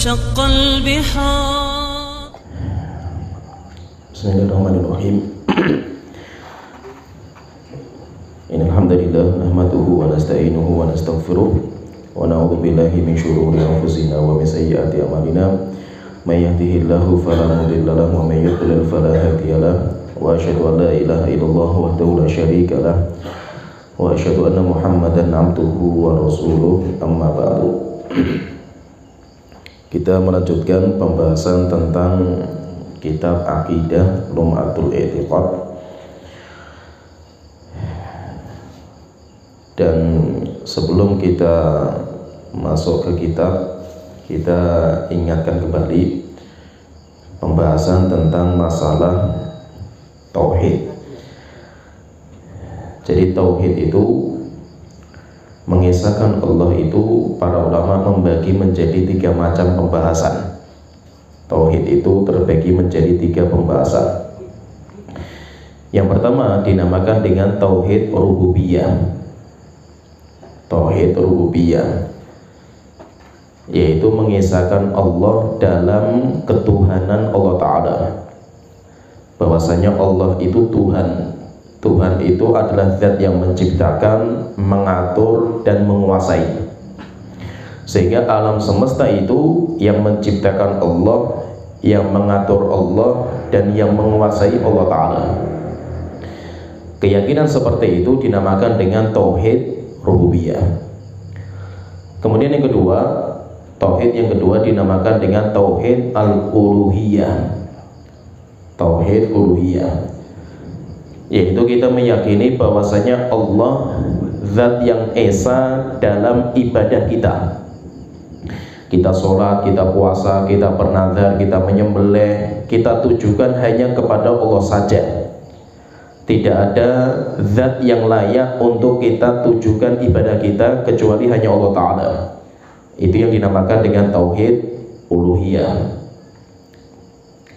وانشق البحار. بسم الله الرحمن الرحيم. إن الحمد لله نحمده ونستعينه ونستغفره ونعوذ بالله من شرور أنفسنا ومن سيئات أعمالنا من يهده الله فلا مضل له ومن يضلل فلا هادي له وأشهد أن لا إله إلا الله وحده لا شريك له وأشهد أن محمدا عبده ورسوله أما بعد. Kita melanjutkan pembahasan tentang kitab Aqidah Lum'atul I'tiqad, dan sebelum kita masuk ke kitab, kita ingatkan kembali pembahasan tentang masalah tauhid. Jadi tauhid itu mengisahkan Allah itu, para ulama membagi menjadi 3 macam pembahasan. Tauhid itu terbagi menjadi 3 pembahasan. Yang pertama dinamakan dengan tauhid rububiyah. Tauhid rububiyah yaitu mengisahkan Allah dalam ketuhanan Allah Ta'ala, bahwasanya Allah itu Tuhan. Tuhan itu adalah zat yang menciptakan, mengatur, dan menguasai, sehingga alam semesta itu yang menciptakan Allah, yang mengatur Allah, dan yang menguasai Allah Ta'ala. Keyakinan seperti itu dinamakan dengan tauhid rububiyah. Kemudian yang kedua, tauhid yang kedua dinamakan dengan tauhid al-uluhiyah. Tauhid uluhiyah yaitu kita meyakini bahwasanya Allah zat yang esa dalam ibadah kita. Kita sholat, kita puasa, kita bernazar, kita menyembelih, kita tujukan hanya kepada Allah saja. Tidak ada zat yang layak untuk kita tujukan ibadah kita kecuali hanya Allah Ta'ala. Itu yang dinamakan dengan tauhid uluhiyah,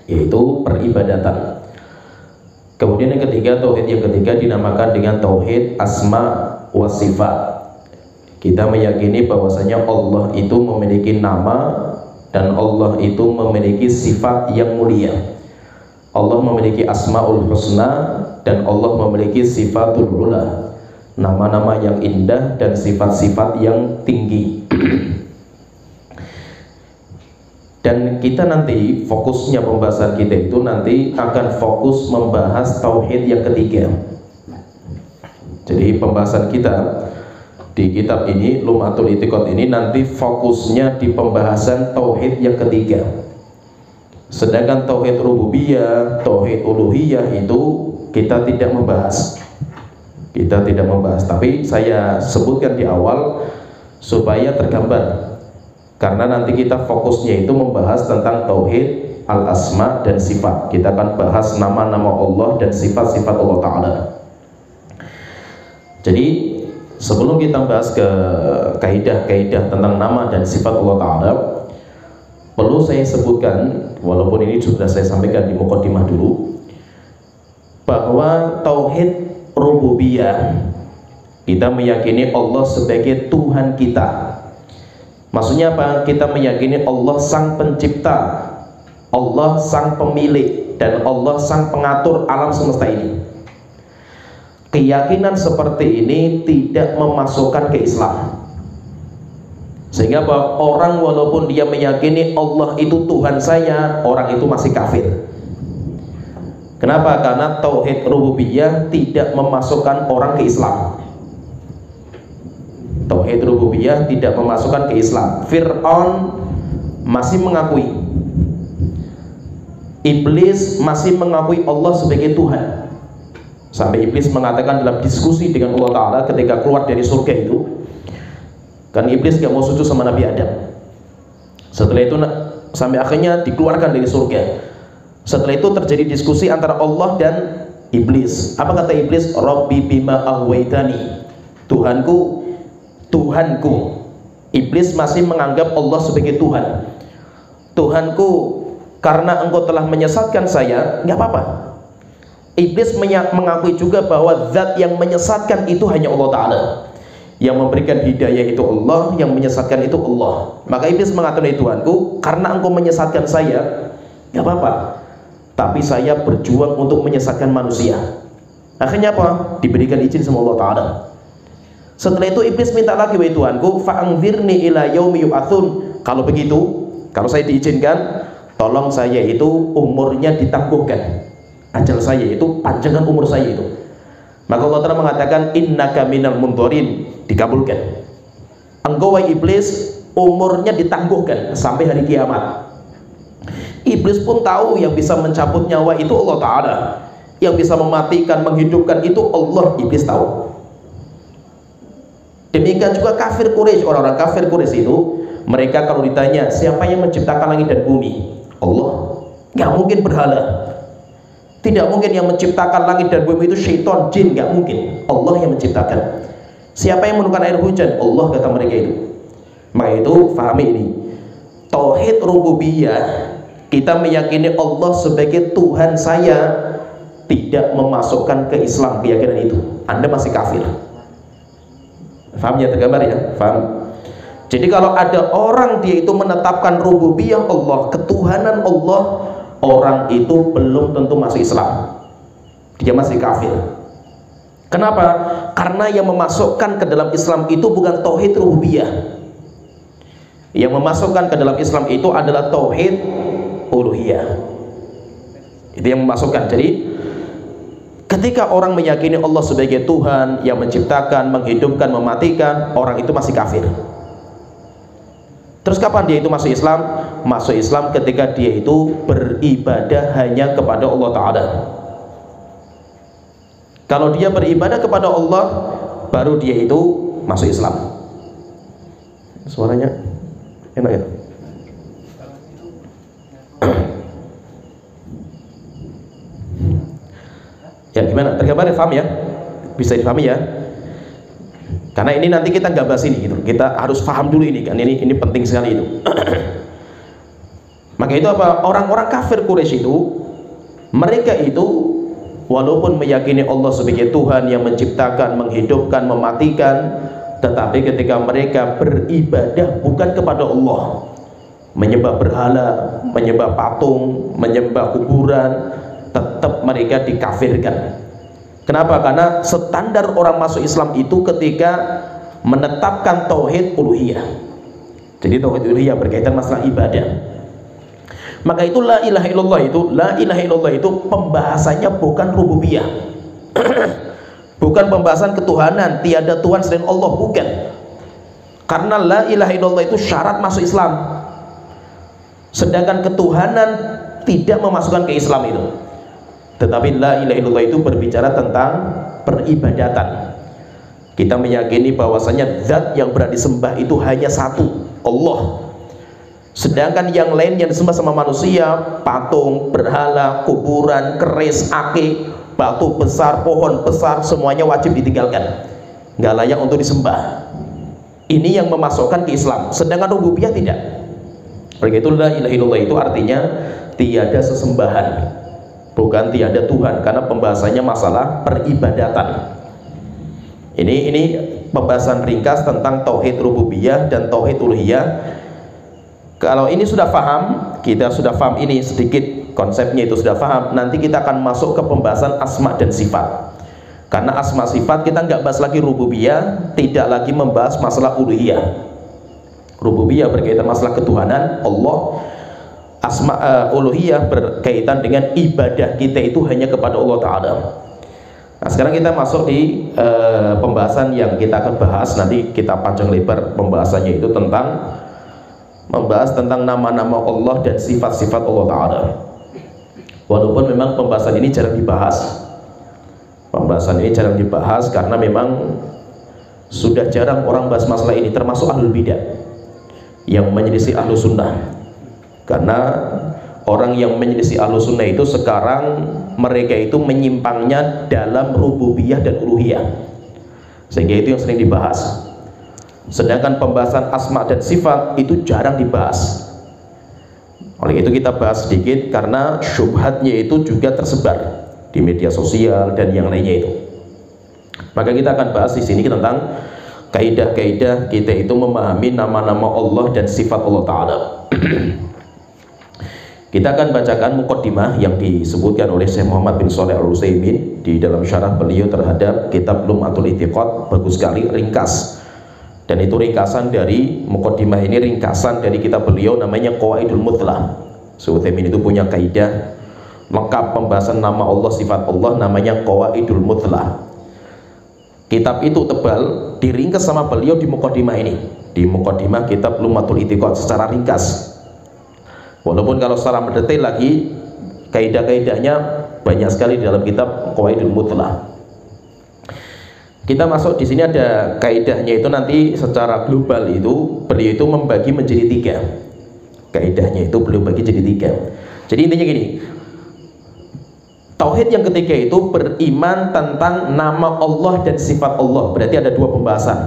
yaitu peribadatan. Kemudian yang ketiga, tauhid yang ketiga dinamakan dengan tauhid asma wa sifat. Kita meyakini bahwasanya Allah itu memiliki nama dan Allah itu memiliki sifat yang mulia. Allah memiliki asmaul husna dan Allah memiliki sifatul ula, nama-nama yang indah dan sifat-sifat yang tinggi. Dan kita nanti fokusnya pembahasan kita itu nanti akan fokus membahas tauhid yang ketiga. Jadi pembahasan kita di kitab ini, Lum'atul I'tiqad ini, nanti fokusnya di pembahasan tauhid yang ketiga. Sedangkan tauhid rububiyah, tauhid uluhiyah itu kita tidak membahas. Kita tidak membahas, tapi saya sebutkan di awal supaya tergambar. Karena nanti kita fokusnya itu membahas tentang tauhid al-asma dan sifat. Kita akan bahas nama-nama Allah dan sifat-sifat Allah Ta'ala. Jadi sebelum kita bahas ke kaidah-kaidah tentang nama dan sifat Allah Ta'ala, perlu saya sebutkan, walaupun ini sudah saya sampaikan di muqaddimah dulu, bahwa tauhid rububiyah, kita meyakini Allah sebagai Tuhan kita. Maksudnya apa? Kita meyakini Allah sang pencipta, Allah sang pemilik, dan Allah sang pengatur alam semesta ini. Keyakinan seperti ini tidak memasukkan ke Islam. Sehingga apa? Orang walaupun dia meyakini Allah itu Tuhan saya, orang itu masih kafir. Kenapa? Karena tauhid rububiyah tidak memasukkan orang ke Islam. Tauhid rububiyah tidak memasukkan ke Islam. Fir'aun masih mengakui, Iblis masih mengakui Allah sebagai Tuhan. Sampai Iblis mengatakan dalam diskusi dengan Allah Ta'ala ketika keluar dari surga itu, kan Iblis gak mau sujud sama Nabi Adam. Setelah itu sampai akhirnya dikeluarkan dari surga. Setelah itu terjadi diskusi antara Allah dan Iblis. Apa kata Iblis? Rabbi bima ahwaitani, Tuhanku, Tuhanku. Iblis masih menganggap Allah sebagai Tuhan. Tuhanku, karena engkau telah menyesatkan saya, nggak apa-apa. Iblis mengakui juga bahwa zat yang menyesatkan itu hanya Allah Ta'ala. Yang memberikan hidayah itu Allah, yang menyesatkan itu Allah. Maka iblis mengatakan, Tuhanku, karena engkau menyesatkan saya, gak apa-apa, tapi saya berjuang untuk menyesatkan manusia. Akhirnya apa? Diberikan izin sama Allah Ta'ala. Setelah itu iblis minta lagi, wahai Tuhanku, fa'angzirni ila yaumi yub'atsun. Kalau begitu, kalau saya diizinkan, tolong saya itu umurnya ditangguhkan, ajal saya itu, panjangkan umur saya itu. Maka Allah Ta'ala mengatakan, innaka minal mundorin, dikabulkan. Engkau wahai iblis, umurnya ditangguhkan sampai hari kiamat. Iblis pun tahu yang bisa mencabut nyawa itu Allah Ta'ala, yang bisa mematikan, menghidupkan itu Allah. Iblis tahu. Demikian juga kafir Quraisy, orang-orang kafir Quraisy itu, mereka kalau ditanya siapa yang menciptakan langit dan bumi, Allah. Nggak mungkin berhala. Tidak mungkin yang menciptakan langit dan bumi itu syaitan, jin, nggak mungkin. Allah yang menciptakan. Siapa yang menurunkan air hujan? Allah, kata mereka itu. Maka itu fahami ini, tauhid rububiyah, kita meyakini Allah sebagai Tuhan saya, tidak memasukkan ke Islam keyakinan itu. Anda masih kafir. Faham ya, tergambar ya? Faham? Jadi kalau ada orang dia itu menetapkan rububiyah Allah, ketuhanan Allah, orang itu belum tentu masuk Islam. Dia masih kafir. Kenapa? Karena yang memasukkan ke dalam Islam itu bukan tauhid rububiyah. Yang memasukkan ke dalam Islam itu adalah tauhid uluhiyah. Itu yang memasukkan. Jadi ketika orang meyakini Allah sebagai Tuhan yang menciptakan, menghidupkan, mematikan, orang itu masih kafir. Terus kapan dia itu masuk Islam? Masuk Islam ketika dia itu beribadah hanya kepada Allah Ta'ala. Kalau dia beribadah kepada Allah, baru dia itu masuk Islam. Suaranya enak ya? Ya gimana? Tergambar ya? Paham ya? Bisa dipahami ya? Karena ini nanti kita nggak bahas ini gitu. Kita harus paham dulu ini kan. Ini penting sekali itu. Maka itu apa? Orang-orang kafir Quraisy itu, mereka itu walaupun meyakini Allah sebagai Tuhan yang menciptakan, menghidupkan, mematikan, tetapi ketika mereka beribadah bukan kepada Allah, menyembah berhala, menyembah patung, menyembah kuburan, tetap mereka dikafirkan. Kenapa? Karena standar orang masuk Islam itu ketika menetapkan tauhid uluhiyah. Jadi tauhid uluhiyah berkaitan masalah ibadah. Maka itu la ilaha illallah itu, la ilaha illallah itu pembahasannya bukan rububiyah. Bukan pembahasan ketuhanan, tiada Tuhan selain Allah, bukan. Karena la ilaha illallah itu syarat masuk Islam. Sedangkan ketuhanan tidak memasukkan ke Islam itu. Tetapi la ilaha illallah itu berbicara tentang peribadatan. Kita meyakini bahwasanya zat yang berhak disembah itu hanya satu, Allah. Sedangkan yang lain yang disembah sama manusia, patung, berhala, kuburan, keris, ake, batu besar, pohon besar, semuanya wajib ditinggalkan, nggak layak untuk disembah. Ini yang memasukkan ke Islam. Sedangkan rububiyah tidak. Begitu la ilaha illallah itu artinya tiada sesembahan, bukan tiada Tuhan, karena pembahasannya masalah peribadatan. Ini pembahasan ringkas tentang tauhid rububiyah dan tauhid uluhiyah. Kalau ini sudah paham, kita sudah paham ini sedikit konsepnya itu sudah paham, nanti kita akan masuk ke pembahasan asma dan sifat. Karena asma sifat kita nggak bahas lagi rububiyah, tidak lagi membahas masalah uluhiyah. Rububiyah berkaitan masalah ketuhanan Allah, asma uluhiyah berkaitan dengan ibadah kita itu hanya kepada Allah Ta'ala. Nah sekarang kita masuk di pembahasan yang kita akan bahas, nanti kita panjang lebar pembahasannya itu tentang membahas tentang nama-nama Allah dan sifat-sifat Allah Ta'ala. Walaupun memang pembahasan ini jarang dibahas, karena memang sudah jarang orang bahas masalah ini, termasuk ahlul bidah yang menyelisih ahlu sunnah. Karena orang yang menyelisih ahlu sunnah itu sekarang mereka itu menyimpangnya dalam rububiyah dan uluhiyah, sehingga itu yang sering dibahas. Sedangkan pembahasan asma dan sifat itu jarang dibahas. Oleh itu kita bahas sedikit karena syubhatnya itu juga tersebar di media sosial dan yang lainnya itu. Maka kita akan bahas di sini tentang kaidah-kaidah kita itu memahami nama-nama Allah dan sifat Allah Ta'ala. Kita akan bacakan muqaddimah yang disebutkan oleh Syekh Muhammad bin Shalih Al-Utsaimin di dalam syarah beliau terhadap kitab Lum'atul I'tiqad. Bagus sekali, ringkas. Dan itu ringkasan dari muqaddimah ini, ringkasan dari kitab beliau namanya Qawaidul Muthlah. Syekh Utsaimin itu punya kaidah lengkap pembahasan nama Allah, sifat Allah, namanya Qawaidul Muthlah. Kitab itu tebal, diringkas sama beliau di muqaddimah ini, di muqaddimah kitab Lum'atul I'tiqad secara ringkas. Walaupun kalau secara mendetail lagi kaidah-kaidahnya banyak sekali di dalam kitab Qawaidul Muthlah. Kita masuk di sini ada kaidahnya itu nanti secara global itu beliau itu membagi menjadi 3. Kaidahnya itu beliau bagi jadi 3. Jadi intinya gini. Tauhid yang ketiga itu beriman tentang nama Allah dan sifat Allah. Berarti ada 2 pembahasan.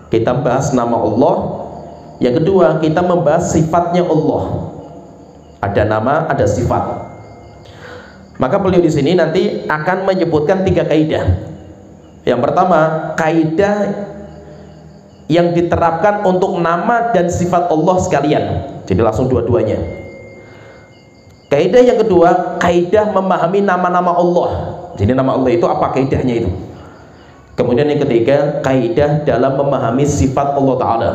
Kita bahas nama Allah, yang kedua kita membahas sifatnya Allah. Ada nama, ada sifat. Maka beliau di sini nanti akan menyebutkan 3 kaidah. Yang pertama, kaidah yang diterapkan untuk nama dan sifat Allah sekalian. Jadi langsung dua-duanya. Kaidah yang kedua, kaidah memahami nama-nama Allah. Jadi nama Allah itu apa kaidahnya itu. Kemudian yang ketiga, kaidah dalam memahami sifat Allah Ta'ala.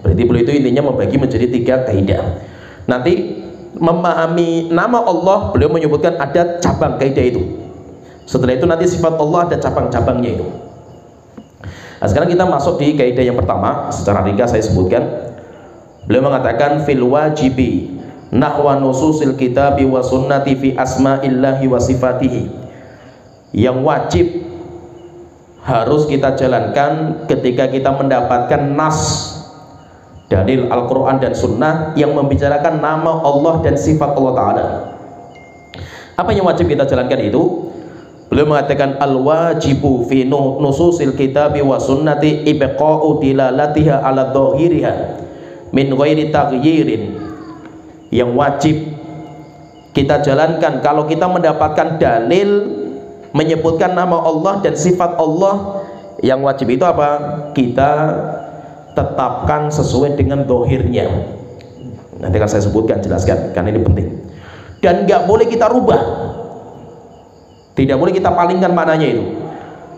Berarti beliau itu intinya membagi menjadi 3 kaidah. Nanti memahami nama Allah, beliau menyebutkan ada cabang kaidah itu. Setelah itu nanti sifat Allah ada cabang-cabangnya itu. Nah, sekarang kita masuk di kaidah yang pertama. Secara ringkas saya sebutkan. Beliau mengatakan fil wajibi nahwa nususil kitabi wa sunnati fi asma'illahi wa sifatihi. Yang wajib harus kita jalankan ketika kita mendapatkan nas dalil Al-Quran dan Sunnah yang membicarakan nama Allah dan sifat Allah Ta'ala. Apa yang wajib kita jalankan itu? Beliau mengatakan al-wajibu fi nususil kitabi wa sunnati ibqa'u dilalatiha ala dhahiriha min ghairi taghyirin. Yang wajib kita jalankan kalau kita mendapatkan dalil menyebutkan nama Allah dan sifat Allah, yang wajib itu apa? Kita tetapkan sesuai dengan dohirnya. Nanti akan saya sebutkan, jelaskan, karena ini penting. Dan nggak boleh kita rubah, tidak boleh kita palingkan maknanya itu.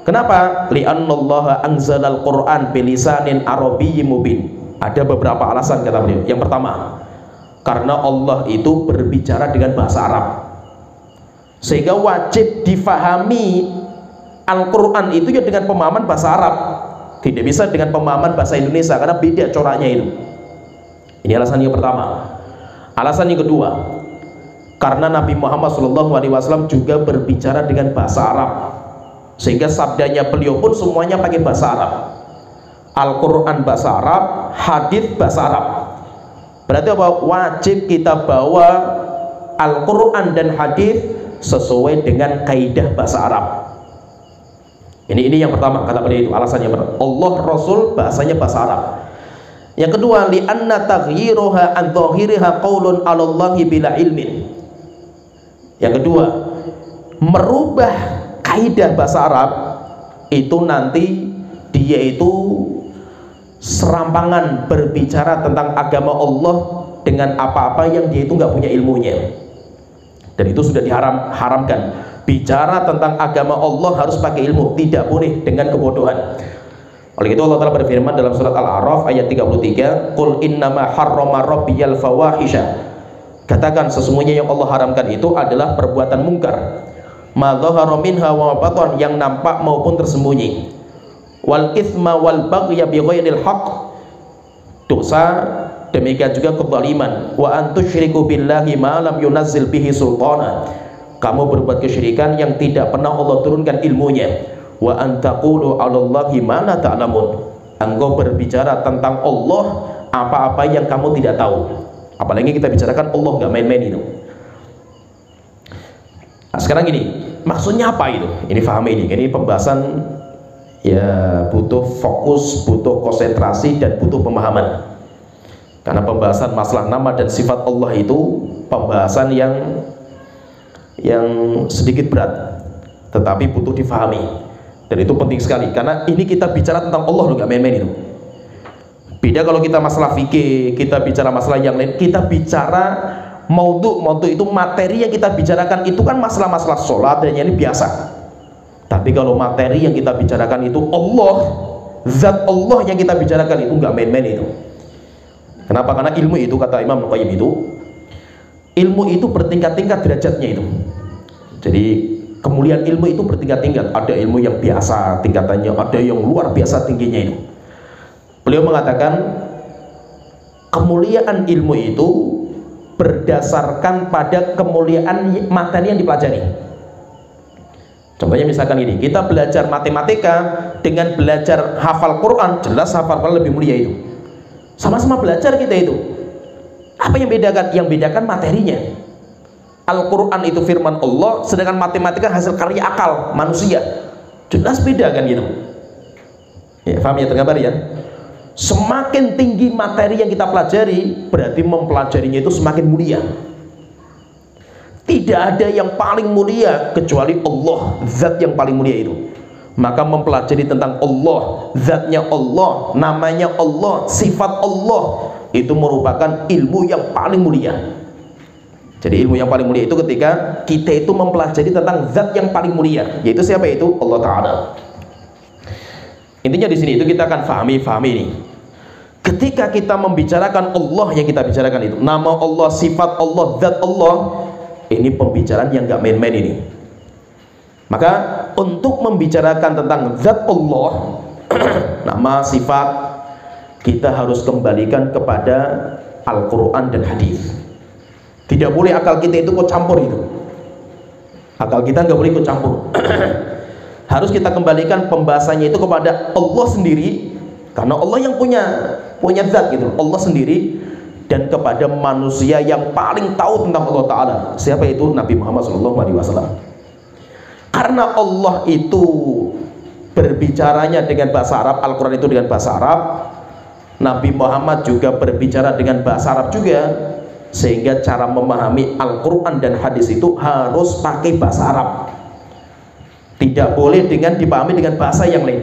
Kenapa? Li'annallaha anzalal Qur'an bilisanin arabiyyin mubin. Ada beberapa alasan kata beliau. Yang pertama, karena Allah itu berbicara dengan bahasa Arab, sehingga wajib difahami Al-Quran itu ya dengan pemahaman bahasa Arab. Tidak bisa dengan pemahaman bahasa Indonesia karena beda coraknya itu. Ini alasan yang pertama. Alasan yang kedua, karena Nabi Muhammad SAW juga berbicara dengan bahasa Arab, sehingga sabdanya beliau pun semuanya pakai bahasa Arab. Al-Quran bahasa Arab, hadis bahasa Arab. Berarti apa? Wajib kita bawa Al-Quran dan hadis sesuai dengan kaidah bahasa Arab. Ini yang pertama kata beliau itu, alasannya Allah Rasul bahasanya bahasa Arab. Yang kedua, li'anna taghyiruha an dhahiriha qaulun 'ala Allahi bila ilmin. Yang kedua, merubah kaidah bahasa Arab itu nanti dia itu serampangan berbicara tentang agama Allah dengan apa-apa yang dia itu nggak punya ilmunya. Dan itu sudah diharamkan. Bicara tentang agama Allah harus pakai ilmu, tidak boleh dengan kebodohan. Oleh itu Allah Ta'ala berfirman dalam surat Al-A'raf ayat 33, qul innama harrama rabbiyal fawahisha. Katakan sesungguhnya yang Allah haramkan itu adalah perbuatan mungkar, ma dhahara minha wa batan, yang nampak maupun tersembunyi, wal itsma wal baghya bighairil haqq, dosa, demikian juga kezaliman, wa an tusyriku billahi ma lam yunazzil bihi sultana, kamu berbuat kesyirikan yang tidak pernah Allah turunkan ilmunya, wa an taqulu 'alallahi ma la ta'lamun, engkau berbicara tentang Allah apa-apa yang kamu tidak tahu. Apalagi kita bicarakan Allah, nggak main-main itu. Nah, sekarang gini, maksudnya apa itu? Ini pahami ini pembahasan ya butuh fokus, butuh konsentrasi, dan butuh pemahaman. Karena pembahasan masalah nama dan sifat Allah itu pembahasan yang sedikit berat, tetapi butuh difahami. Dan itu penting sekali, karena ini kita bicara tentang Allah loh, nggak main-main itu. Beda kalau kita masalah fikih, kita bicara masalah yang lain, kita bicara maudhu itu materi yang kita bicarakan itu kan masalah-masalah sholat dan yang ini biasa. Tapi kalau materi yang kita bicarakan itu Allah, zat Allah yang kita bicarakan itu nggak main-main itu. Kenapa? Karena ilmu itu, kata Imam Al-Qayyim itu, ilmu itu bertingkat-tingkat derajatnya itu. Jadi kemuliaan ilmu itu bertingkat-tingkat. Ada ilmu yang biasa tingkatannya, ada yang luar biasa tingginya itu. Beliau mengatakan kemuliaan ilmu itu berdasarkan pada kemuliaan materi yang dipelajari. Contohnya misalkan ini, kita belajar matematika dengan belajar hafal Quran, jelas hafal Quran lebih mulia itu. Sama-sama belajar kita itu. Apa yang bedakan? Yang bedakan materinya. Al-Quran itu firman Allah, sedangkan matematika hasil karya akal manusia. Jelas beda kan gitu. Ya, paham ya, tergambar ya? Semakin tinggi materi yang kita pelajari, berarti mempelajarinya itu semakin mulia. Tidak ada yang paling mulia kecuali Allah, zat yang paling mulia itu. Maka mempelajari tentang Allah, zatnya Allah, namanya Allah, sifat Allah, itu merupakan ilmu yang paling mulia. Jadi ilmu yang paling mulia itu ketika kita itu mempelajari tentang zat yang paling mulia, yaitu siapa itu? Allah Ta'ala. Intinya di sini itu kita akan fahami ini. Ketika kita membicarakan Allah yang kita bicarakan itu, nama Allah, sifat Allah, zat Allah, ini pembicaraan yang gak main-main ini. Maka untuk membicarakan tentang zat Allah, nama, sifat, kita harus kembalikan kepada Al-Quran dan hadis. Tidak boleh akal kita itu ikut campur itu. Akal kita nggak boleh ikut campur. Harus kita kembalikan pembahasannya itu kepada Allah sendiri, karena Allah yang punya zat gitu, Allah sendiri, dan kepada manusia yang paling tahu tentang Allah Ta'ala. Siapa itu? Nabi Muhammad SAW. Karena Allah itu berbicaranya dengan bahasa Arab, Al-Quran itu dengan bahasa Arab, Nabi Muhammad juga berbicara dengan bahasa Arab juga, sehingga cara memahami Al-Quran dan hadis itu harus pakai bahasa Arab. Tidak boleh dengan dipahami dengan bahasa yang lain.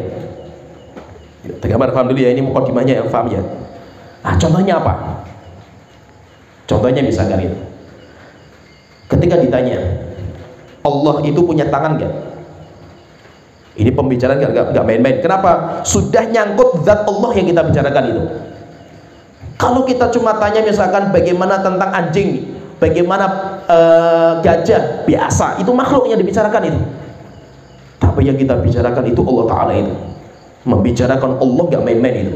Tergambar, paham dulu ya, ini mukadimahnya yang paham ya. Nah, contohnya apa? Contohnya misalkan itu, ketika ditanya Allah itu punya tangan gak? Ini pembicaraan gak main-main. Kenapa? Sudah nyangkut zat Allah yang kita bicarakan itu. Kalau kita cuma tanya misalkan bagaimana tentang anjing, bagaimana gajah, biasa, itu makhluk yang dibicarakan itu. Tapi yang kita bicarakan itu Allah Ta'ala itu. Membicarakan Allah gak main-main itu.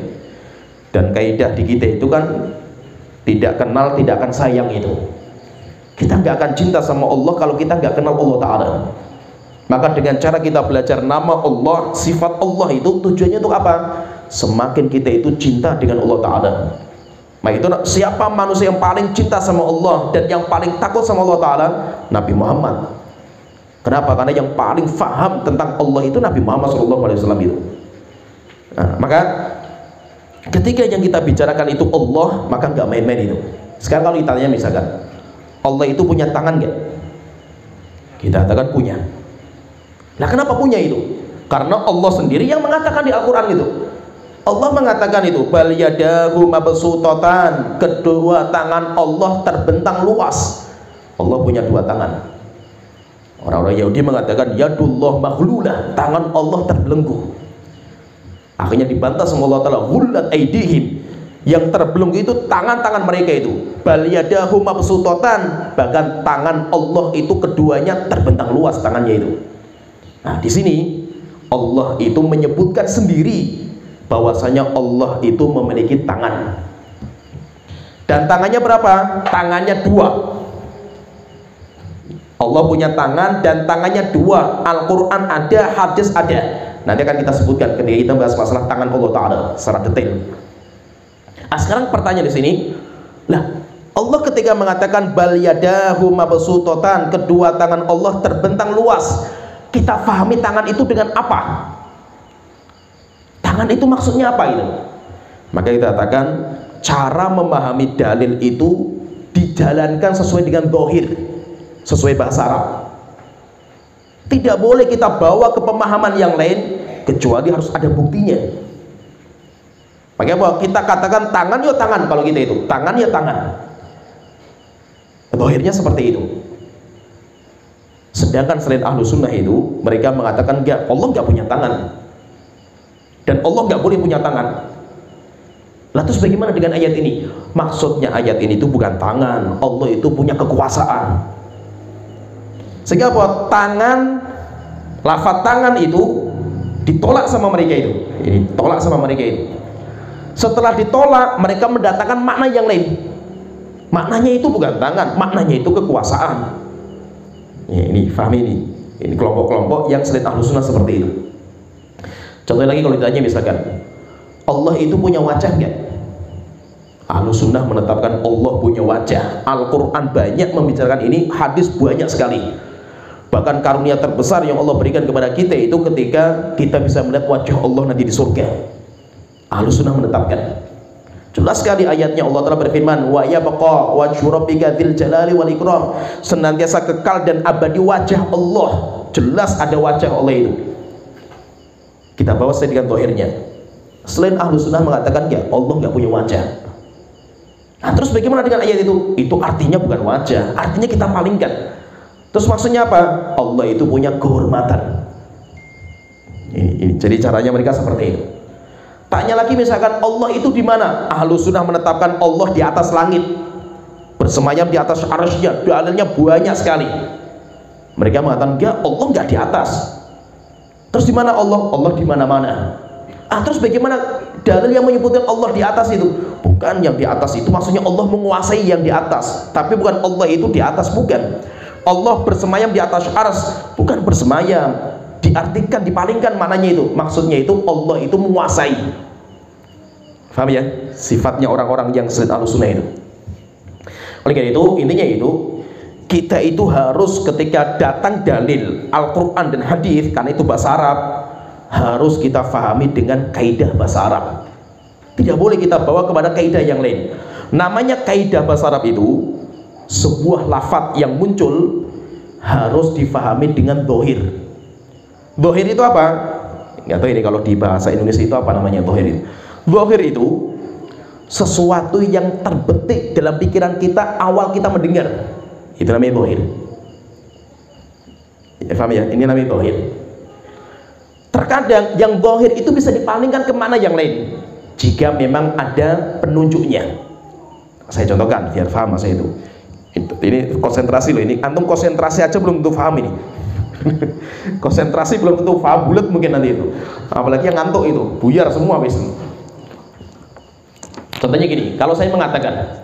Dan kaidah di kita itu kan tidak kenal, tidak akan sayang itu. Kita gak akan cinta sama Allah kalau kita gak kenal Allah Ta'ala. Maka dengan cara kita belajar nama Allah, sifat Allah itu tujuannya untuk apa? Semakin kita itu cinta dengan Allah Ta'ala. Nah itu siapa manusia yang paling cinta sama Allah dan yang paling takut sama Allah Ta'ala? Nabi Muhammad. Kenapa? Karena yang paling faham tentang Allah itu Nabi Muhammad SAW itu. Nah, maka ketika yang kita bicarakan itu Allah, maka nggak main-main itu. Sekarang kalau ditanya misalkan Allah itu punya tangan nggak? Kita katakan punya. Nah kenapa punya itu? Karena Allah sendiri yang mengatakan di Al-Quran itu. Allah mengatakan itu, bal yadahu mabsutatan, kedua tangan Allah terbentang luas. Allah punya dua tangan. Orang-orang Yahudi mengatakan yadullah maghlulah, tangan Allah terbelenggu. Akhirnya dibantah sama Allah Ta'ala, hullat aidihim, yang terbelenggu itu tangan-tangan mereka itu. Bal yadahu mabsutatan, bahkan tangan Allah itu keduanya terbentang luas tangannya itu. Nah di sini Allah itu menyebutkan sendiri bahwasanya Allah itu memiliki tangan. Dan tangannya berapa? Tangannya dua. Allah punya tangan dan tangannya dua. Al-Quran ada, hadis ada. Nanti akan kita sebutkan ketika kita bahas masalah tangan Allah Ta'ala secara detail. Nah, sekarang pertanyaan di sini, lah Allah ketika mengatakan bal yadahu mabsutatan, kedua tangan Allah terbentang luas, kita fahami tangan itu dengan apa? Tangan itu maksudnya apa itu? Maka kita katakan cara memahami dalil itu dijalankan sesuai dengan zahir, sesuai bahasa Arab. Tidak boleh kita bawa ke pemahaman yang lain kecuali harus ada buktinya. Makanya bahwa kita katakan tangan ya tangan, kalau kita itu tangan ya tangan, zahirnya seperti itu. Sedangkan selain ahlu sunnah itu mereka mengatakan enggak, Allah enggak punya tangan dan Allah enggak boleh punya tangan. Lah terus bagaimana dengan ayat ini? Maksudnya ayat ini itu bukan tangan, Allah itu punya kekuasaan. Sehingga bahwa tangan, lafaz tangan itu ditolak sama mereka itu. Ini tolak sama mereka itu. Setelah ditolak, mereka mendatangkan makna yang lain. Maknanya itu bukan tangan, maknanya itu kekuasaan. Ini pahami ini. Ini kelompok-kelompok yang selain ahlu sunnah seperti itu. Contoh lagi kalau ditanya misalkan, Allah itu punya wajah enggak? Ahlu sunnah menetapkan Allah punya wajah. Al-Quran banyak membicarakan ini, hadis banyak sekali. Bahkan karunia terbesar yang Allah berikan kepada kita itu ketika kita bisa melihat wajah Allah nanti di surga. Ahlu sunnah menetapkan. Jelas sekali ayatnya, Allah telah berfirman, wa yabqa wajhu rabbika dzil jalali wal ikram, senantiasa kekal dan abadi wajah Allah. Jelas ada wajah Allah itu. Kita bawa sedikit zahirnya. Selain ahlu sunnah mengatakan ya Allah nggak punya wajah. Nah terus bagaimana dengan ayat itu? Itu artinya bukan wajah, artinya kita palingkan. Terus maksudnya apa? Allah itu punya kehormatan. Ini jadi caranya mereka seperti itu. Tanya lagi misalkan Allah itu di mana? Ahlu sunnah menetapkan Allah di atas langit, bersemayam di atas arsy-Nya. Dalilnya banyak sekali. Mereka mengatakan enggak, Allah enggak di atas. Terus di mana Allah? Allah di mana-mana. Terus bagaimana dalil yang menyebutkan Allah di atas itu? Bukan yang di atas itu maksudnya Allah menguasai yang di atas, tapi bukan Allah itu di atas, bukan. Allah bersemayam di atas arsy, bukan bersemayam. Diartikan, dipalingkan maknanya itu. Maksudnya itu Allah itu menguasai. Paham ya? Sifatnya orang-orang yang selain ahlussunnah itu. Oleh karena itu, intinya itu kita itu harus ketika datang dalil Al-Quran dan hadis, karena itu bahasa Arab, harus kita fahami dengan kaidah bahasa Arab. Tidak boleh kita bawa kepada kaidah yang lain. Namanya kaidah bahasa Arab itu sebuah lafaz yang muncul harus difahami dengan dohir. Dohir itu apa? Nggak tahu ini kalau di bahasa Indonesia itu apa namanya dohir itu. Dohir itu sesuatu yang terbetik dalam pikiran kita awal kita mendengar. Itu namanya dohir. Ya, paham ya? Ini namanya dohir. Terkadang yang dohir itu bisa dipalingkan ke mana yang lain jika memang ada penunjuknya. Saya contohkan biar paham saya itu. Ini konsentrasi loh, ini antum konsentrasi aja belum tentu paham ini. Konsentrasi belum tentu paham, bulat mungkin nanti itu. Apalagi yang ngantuk itu, buyar semua wis. Contohnya gini, kalau saya mengatakan,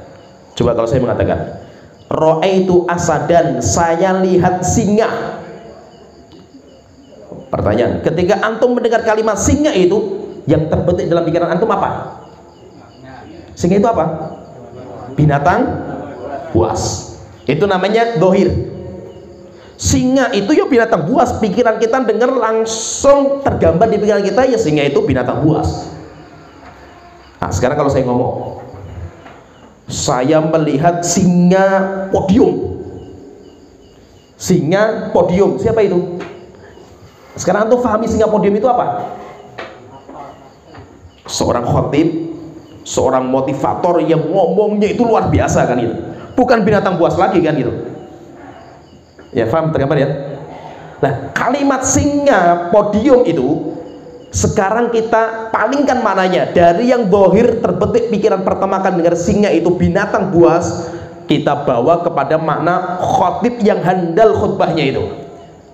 coba kalau saya mengatakan, ra'aitu asadan, saya lihat singa. Pertanyaan, ketika antum mendengar kalimat singa itu, yang terbetik dalam pikiran antum apa? Singa itu apa? Binatang buas. Itu namanya dohir. Singa itu ya binatang buas. Pikiran kita dengar langsung tergambar di pikiran kita, ya singa itu binatang buas. Nah sekarang kalau saya ngomong, saya melihat singa podium. Singa podium, siapa itu? Sekarang antum fahami singa podium itu apa? Seorang khotib, seorang motivator yang ngomongnya itu luar biasa kan itu. Bukan binatang buas lagi kan gitu. Ya paham tergambar ya. Nah kalimat singa podium itu sekarang kita palingkan maknanya dari yang dohir terbetik pikiran pertama kan dengar singa itu binatang buas, kita bawa kepada makna khotib yang handal khutbahnya itu.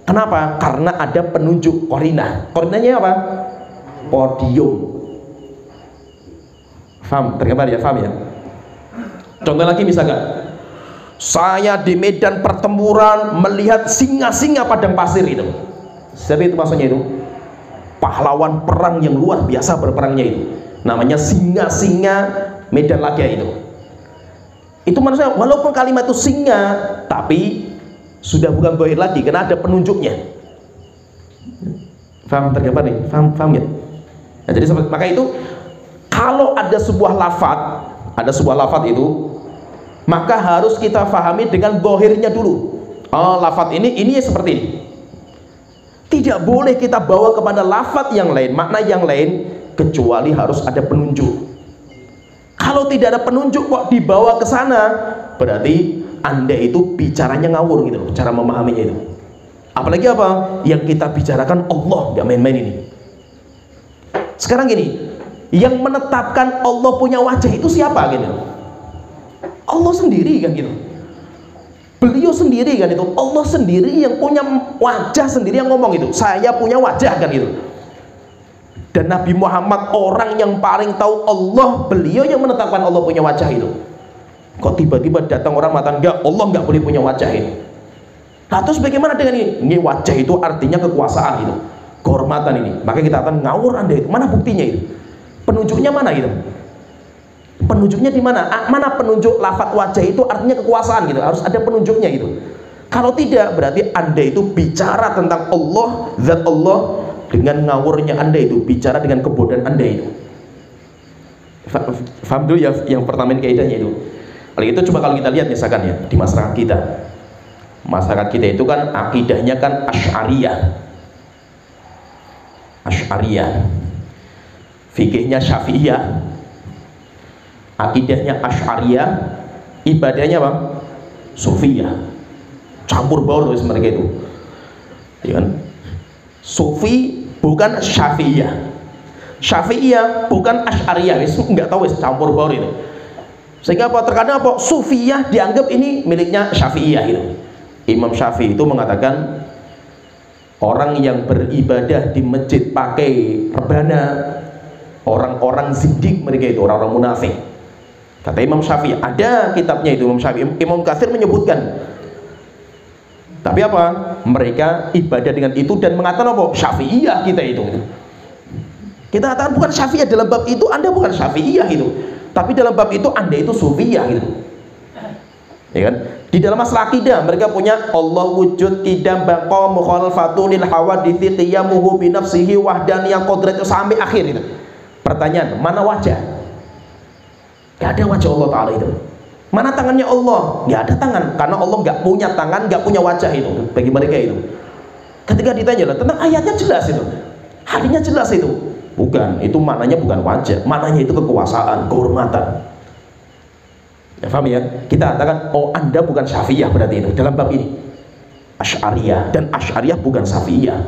Kenapa? Karena ada penunjuk korinah. Korinahnya apa? Podium. Paham tergambar ya? Paham ya? Contoh lagi misalkan, saya di medan pertempuran melihat singa-singa padang pasir itu. Jadi itu maksudnya itu pahlawan perang yang luar biasa berperangnya itu. Namanya singa-singa medan laga itu. Itu maksudnya walaupun kalimat itu singa, tapi sudah bukan dohir lagi karena ada penunjuknya. Paham tergambar nih? Paham ya? Nah, jadi maka itu kalau ada sebuah lafaz itu, maka harus kita fahami dengan dohirnya dulu. Oh lafaz ini seperti ini. Tidak boleh kita bawa kepada lafaz yang lain, makna yang lain, kecuali harus ada penunjuk. Kalau tidak ada penunjuk kok dibawa ke sana, berarti Anda itu bicaranya ngawur gitu loh, cara memahaminya itu. Apalagi apa? Yang kita bicarakan Allah, nggak main-main ini. Sekarang gini, yang menetapkan Allah punya wajah itu siapa gitu? Allah sendiri kan gitu. Beliau sendiri kan itu. Allah sendiri yang punya wajah sendiri yang ngomong itu. Saya punya wajah kan gitu. Dan Nabi Muhammad orang yang paling tahu Allah, beliau yang menetapkan Allah punya wajah itu. Kok tiba-tiba datang orang mengatakan enggak, Allah enggak boleh punya wajah ini. Nah terus bagaimana dengan ini? Ini wajah itu artinya kekuasaan itu, kehormatan ini. Maka kita akan ngawur Anda itu. Mana buktinya itu? Penunjuknya mana itu? Penunjuknya di mana? Mana penunjuk lafaz wajah itu artinya kekuasaan gitu. Harus ada penunjuknya gitu. Kalau tidak berarti Anda itu bicara tentang Allah, zat Allah, dengan ngawurnya Anda itu, bicara dengan kebodohan Anda itu. Faham dulu ya yang pertama kaidahnya itu. Oleh itu coba kalau kita lihat misalkan ya di masyarakat kita. Masyarakat kita itu kan akidahnya kan Asy'ariyah. Asy'ariyah. Fikihnya Syafi'iyah. Akidahnya Asy'ariyah, ibadahnya apa? Sufiyah. Campur baur wis mereka itu. Ya kan? Sufi bukan Syafi'iyah, Syafi'iyah bukan Asy'ariyah, wis enggak tahu wis campur baur itu. Sehingga apa? Terkadang apa? Sufiyah dianggap ini miliknya Syafi'iyah gitu. Imam Syafi'i itu mengatakan orang yang beribadah di masjid pakai rebana, orang-orang zindik mereka itu, orang-orang munafik. Kata Imam Syafi'i, ada kitabnya itu Imam Syafi'i. Imam Katsir menyebutkan. Tapi apa? Mereka ibadah dengan itu dan mengatakan apa? Syafi'iyah kita itu. Kita katakan bukan Syafi'iyah dalam bab itu, Anda bukan Syafi'iyah itu. Tapi dalam bab itu Anda itu Sufiyah gitu. Ya kan? Di dalam masalah akidah mereka punya Allah wujud qidam baqa mukhalafatu lil hawaditsi qiyamuhu bi nafsihi wahdaniyah qadratu sampai akhir itu. Pertanyaan, mana wajah? Gak ada wajah Allah Ta'ala itu. Mana tangannya Allah? Nggak ada tangan, karena Allah nggak punya tangan, nggak punya wajah itu bagi mereka itu. Ketika ditanya lah tentang ayatnya jelas itu, hadisnya jelas itu. Bukan, itu maknanya bukan wajah, maknanya itu kekuasaan, kehormatan. Ya, paham ya? Kita katakan, oh Anda bukan Syafi'iyah berarti itu dalam bab ini. Asy'ariyah, dan Asy'ariyah bukan Syafi'iyah.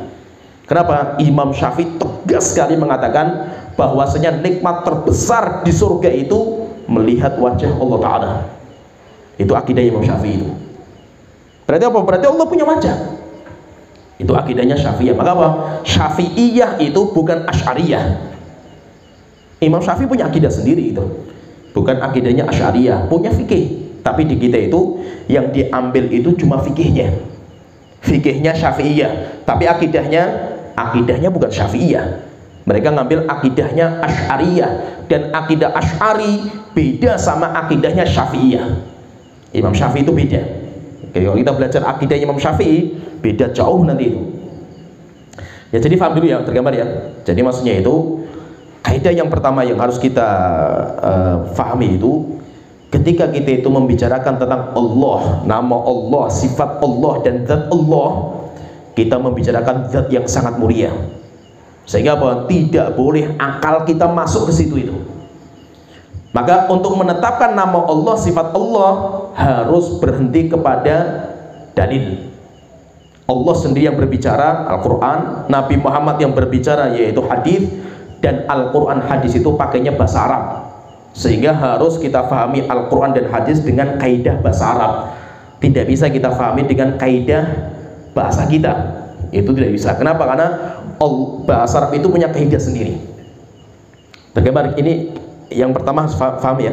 Kenapa? Imam Syafi'i tegas sekali mengatakan bahwasanya nikmat terbesar di surga itu melihat wajah Allah Ta'ala. Itu akidah Imam Syafi'i itu. Berarti apa? Berarti Allah punya wajah. Itu akidahnya Syafi'iyah. Maka apa? Syafi'iyah itu bukan Asy'ariyah. Imam Syafi'i punya akidah sendiri itu. Bukan akidahnya Asy'ariyah, punya fikih. Tapi di kita itu yang diambil itu cuma fikihnya. Fikihnya Syafi'iyah, tapi akidahnya bukan Syafi'iyah. Mereka ngambil akidahnya Asy'ariyah, dan akidah Asy'ari beda sama akidahnya Syafi'iyah. Imam Syafi'i itu beda. Oke, kalau kita belajar akidah Imam Syafi'i beda jauh nanti itu. Ya jadi paham dulu ya, tergambar ya. Jadi maksudnya itu kaidah yang pertama yang harus kita fahami itu ketika kita itu membicarakan tentang Allah, nama Allah, sifat Allah dan zat Allah, kita membicarakan zat yang sangat mulia. Sehingga apa? Tidak boleh akal kita masuk ke situ itu. Maka untuk menetapkan nama Allah, sifat Allah harus berhenti kepada dalil. Allah sendiri yang berbicara, Al-Quran, Nabi Muhammad yang berbicara yaitu hadis, dan Al-Quran hadis itu pakainya bahasa Arab. Sehingga harus kita fahami Al-Quran dan hadis dengan kaidah bahasa Arab. Tidak bisa kita fahami dengan kaidah bahasa kita. Itu tidak bisa. Kenapa? Karena bahasa Arab itu punya kaidah sendiri. Bagaimana ini yang pertama harus paham ya.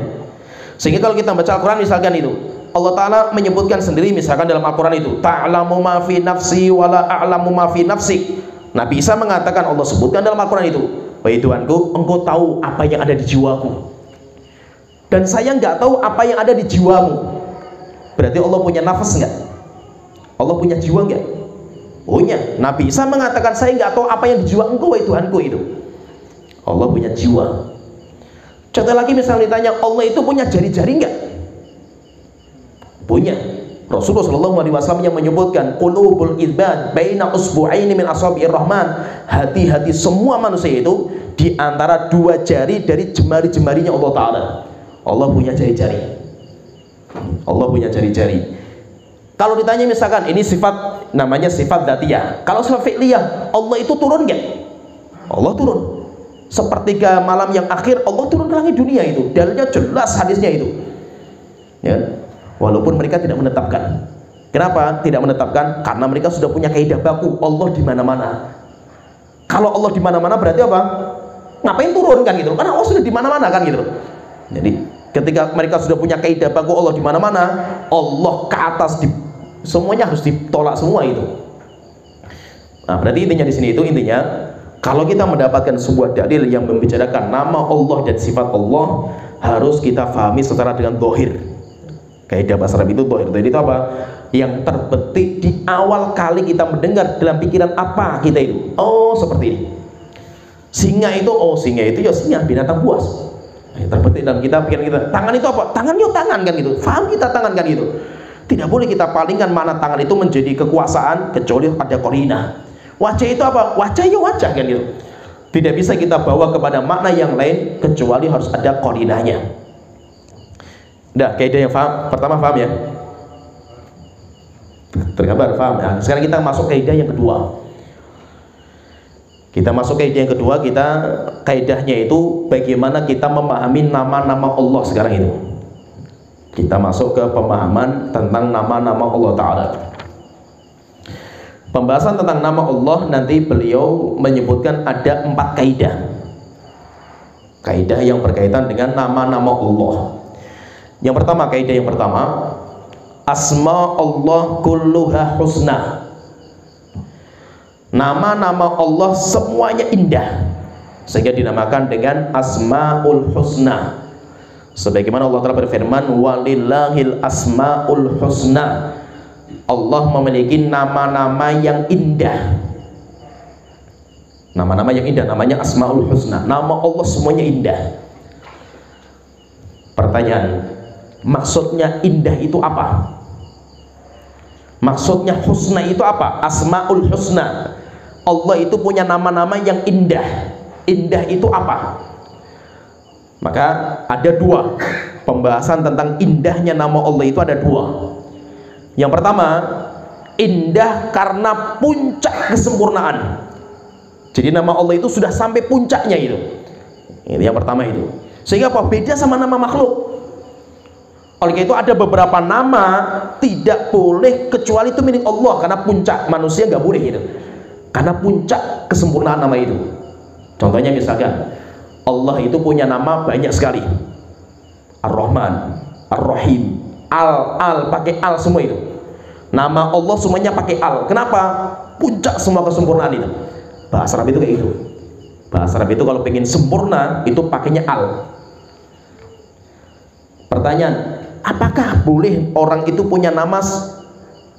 Sehingga kalau kita baca Al-Quran misalkan itu Allah Ta'ala menyebutkan sendiri misalkan dalam Al-Quran itu ta'lamu ma fi nafsi wa la a'lamu ma fi nafsik. Nabi Isa mengatakan, Allah sebutkan dalam Al-Quran itu, wahai Tuhanku, engkau tahu apa yang ada di jiwaku dan saya nggak tahu apa yang ada di jiwamu. Berarti Allah punya nafas nggak? Allah punya jiwa nggak? Punya. Nabi Isa mengatakan, saya nggak tahu apa yang di jiwa engkau wahai Tuhanku itu. Allah punya jiwa. Contoh lagi misalnya ditanya, Allah itu punya jari-jari nggak? Punya. Rasulullah SAW yang menyebutkan qulubul ibad baina usbu'aini min asabi'ir rahman, hati-hati semua manusia itu di antara dua jari dari jemari-jemarinya Allah Ta'ala. Allah punya jari-jari, Allah punya jari-jari. Kalau ditanya misalkan ini sifat, namanya sifat dzatiyah. Kalau sifat fi'liyah, Allah itu turun nggak? Allah turun. Sepertiga malam yang akhir Allah turun ke langit dunia itu. Dalilnya jelas hadisnya itu. Ya. Walaupun mereka tidak menetapkan. Kenapa tidak menetapkan? Karena mereka sudah punya kaidah baku Allah di mana-mana. Kalau Allah di mana-mana berarti apa? Ngapain turun kan gitu? Karena Allah sudah di mana-mana kan gitu. Jadi ketika mereka sudah punya kaidah baku Allah di mana-mana, Allah ke atas semuanya harus ditolak semua itu. Nah, berarti intinya di sini itu intinya kalau kita mendapatkan sebuah dalil yang membicarakan nama Allah dan sifat Allah, harus kita fahami secara dengan zahir. Kaidah bahasa Arab itu zahir. Jadi itu apa? Yang terbetik di awal kali kita mendengar dalam pikiran apa kita itu. Oh, seperti ini. Singa itu, oh singa itu ya singa, binatang buas. Yang terbetik dalam kita pikiran kita. Tangan itu apa? Tangan yuk tangan kan gitu. Faham kita tangan kan gitu. Tidak boleh kita palingkan mana tangan itu menjadi kekuasaan kecuali ada qarinah. Wajah itu apa? Wajah ya wajah kan gitu. Tidak bisa kita bawa kepada makna yang lain kecuali harus ada qarinahnya. Nah, kaidah yang pertama paham ya? Tergambar paham ya? Sekarang kita masuk kaidah yang kedua. Kita masuk kaidah yang kedua, kaidahnya itu bagaimana kita memahami nama-nama Allah sekarang itu. Kita masuk ke pemahaman tentang nama-nama Allah Ta'ala. Pembahasan tentang nama Allah nanti beliau menyebutkan ada 4 kaidah. Kaidah yang berkaitan dengan nama-nama Allah. Yang pertama, kaidah yang pertama, asma Allah kulluha husna. Nama-nama Allah semuanya indah, sehingga dinamakan dengan asmaul husna. Sebagaimana Allah Ta'ala berfirman, walillahil asmaul husna. Allah memiliki nama-nama yang indah. Nama-nama yang indah namanya asmaul husna. Nama Allah semuanya indah. Pertanyaan, maksudnya indah itu apa? Maksudnya husna itu apa? Asmaul husna. Allah itu punya nama-nama yang indah. Indah itu apa? Maka ada 2 pembahasan tentang indahnya nama Allah itu ada 2. Yang pertama, indah karena puncak kesempurnaan. Jadi nama Allah itu sudah sampai puncaknya itu. Ini yang pertama itu. Sehingga apa? Beda sama nama makhluk. Oleh itu ada beberapa nama tidak boleh kecuali itu milik Allah karena puncak, manusia nggak boleh itu. Karena puncak kesempurnaan nama itu. Contohnya misalkan Allah itu punya nama banyak sekali. Ar-Rahman, Ar-Rahim, Al pakai al semua itu. Nama Allah semuanya pakai al. Kenapa? Puncak semua kesempurnaan itu. Bahasa Arab itu kayak gitu. Bahasa Arab itu kalau pengen sempurna itu pakainya al. Pertanyaan, apakah boleh orang itu punya nama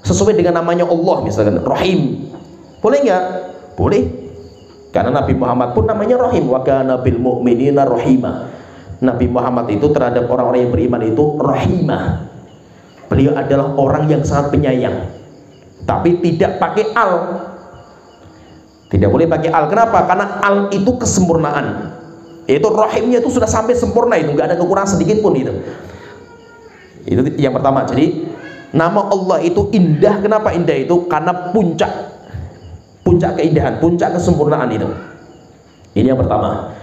sesuai dengan namanya Allah, misalkan Rahim? Boleh nggak? Boleh. Karena Nabi Muhammad pun namanya Rahim. Wa kana bil mu'minina rahima. Nabi Muhammad itu terhadap orang-orang yang beriman itu rahimah. Beliau adalah orang yang sangat penyayang. Tapi tidak pakai al. Tidak boleh pakai al. Kenapa? Karena al itu kesempurnaan. Itu rahimnya itu sudah sampai sempurna, itu nggak ada kekurangan sedikit pun itu. Itu yang pertama. Jadi nama Allah itu indah. Kenapa indah itu? Karena puncak keindahan, puncak kesempurnaan itu. Ini yang pertama.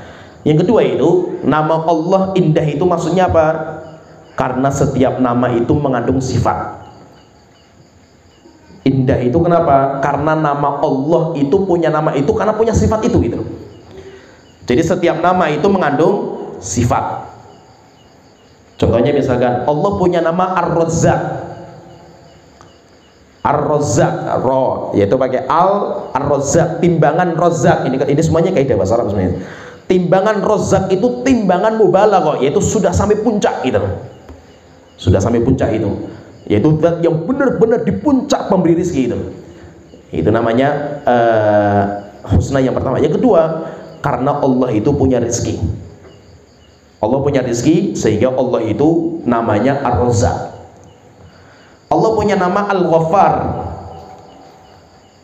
Yang kedua itu, nama Allah indah itu maksudnya apa? Karena setiap nama itu mengandung sifat. Indah itu kenapa? Karena nama Allah itu punya nama itu karena punya sifat itu gitu. Jadi setiap nama itu mengandung sifat. Contohnya misalkan Allah punya nama Ar-Razzaq. Ar-Razzaq, yaitu pakai Ar-Razzaq, timbangan Razzaq. Ini semuanya kaidah bahasa Arab sebenarnya. Timbangan Razzaq itu timbangan mubalaghah, yaitu sudah sampai puncak gitu. Sudah sampai puncak itu. Yaitu zat yang benar-benar di puncak pemberi rezeki itu. Itu namanya husna yang pertama. Yang kedua, karena Allah itu punya rezeki. Allah punya rezeki sehingga Allah itu namanya Ar-Razzaq. Allah punya nama Al-Ghaffar.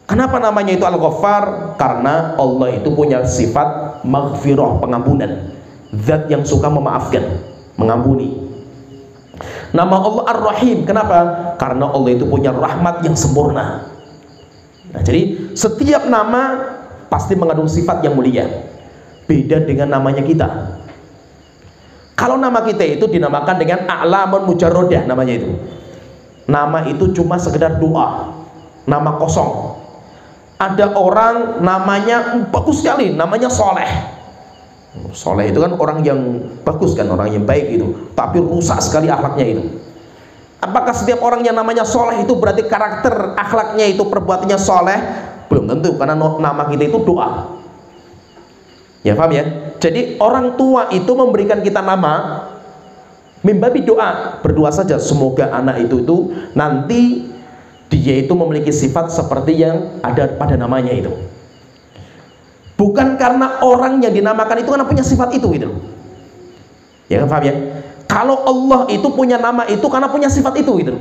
Kenapa namanya itu Al-Ghaffar? Karena Allah itu punya sifat maghfirah, pengampunan. Zat yang suka memaafkan, mengampuni. Nama Allah Ar-Rahim. Kenapa? Karena Allah itu punya rahmat yang sempurna. Nah, jadi setiap nama pasti mengandung sifat yang mulia. Beda dengan namanya kita. Kalau nama kita itu dinamakan dengan A'lamun Mujarradah, namanya itu. Nama itu cuma sekedar doa, nama kosong. Ada orang namanya bagus sekali, namanya Soleh. Soleh itu kan orang yang bagus kan, orang yang baik itu, tapi rusak sekali akhlaknya itu. Apakah setiap orang yang namanya Soleh itu berarti karakter akhlaknya itu, perbuatannya soleh? Belum tentu, karena nama kita itu doa. Ya, paham ya? Jadi orang tua itu memberikan kita nama mimbabi doa, berdoa saja semoga anak itu nanti dia itu memiliki sifat seperti yang ada pada namanya itu. Bukan karena orang yang dinamakan itu karena punya sifat itu gitu. Ya kan, paham ya? Kalau Allah itu punya nama itu karena punya sifat itu gitu.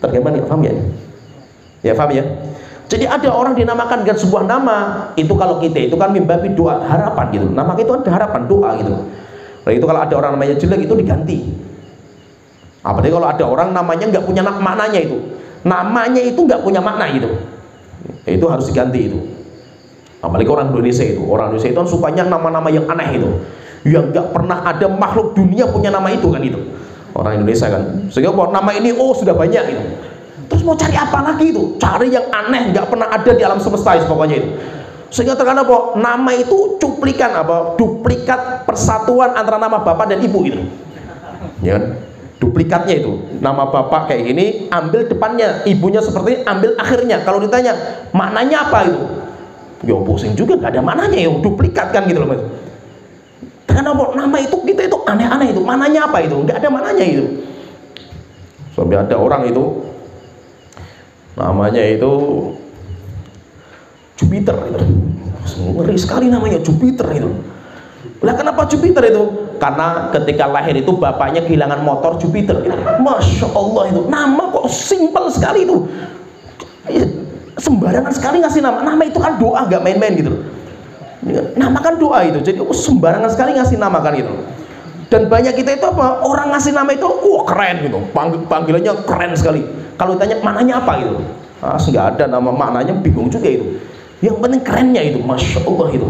Tergambar ya, paham ya? Ya, paham ya? Jadi ada orang dinamakan dengan sebuah nama itu, kalau kita itu kan mimbabi doa, harapan gitu. Nama itu ada harapan, doa gitu. Nah, itu kalau ada orang namanya jelek itu diganti. Apalagi kalau ada orang namanya nggak punya maknanya itu, namanya itu nggak punya makna gitu, itu harus diganti itu. Apalagi orang Indonesia itu kan sukanya nama-nama yang aneh itu, yang nggak pernah ada makhluk dunia punya nama itu kan itu. Orang Indonesia kan, sehingga nama ini sudah banyak itu. Terus mau cari apa lagi itu? Cari yang aneh, nggak pernah ada di alam semesta itu, pokoknya itu. Sehingga terkadang nama itu duplikat persatuan antara nama bapak dan ibu itu, ya kan? Duplikatnya itu, nama bapak kayak gini, ambil depannya, ibunya seperti ini, ambil akhirnya. Kalau ditanya maknanya apa itu, ya pusing juga, nggak ada maknanya, ya duplikat kan gitu loh mas. Karena nama itu kita itu aneh-aneh itu, maknanya apa itu, nggak ada maknanya itu. Sampai ada orang itu namanya itu Jupiter itu, ngeri sekali namanya Jupiter itu. Lah kenapa Jupiter itu? Karena ketika lahir itu bapaknya kehilangan motor Jupiter itu. Masya Allah, itu nama kok simpel sekali itu, sembarangan sekali ngasih nama. Nama itu kan doa, nggak main-main gitu. Nama kan doa itu, jadi sembarangan sekali ngasih nama kan itu. Dan banyak kita itu apa? Orang ngasih nama itu, keren gitu, panggilannya keren sekali. Kalau ditanya maknanya apa gitu, nggak ada nama maknanya, bingung juga itu. Yang penting kerennya itu, masya Allah itu.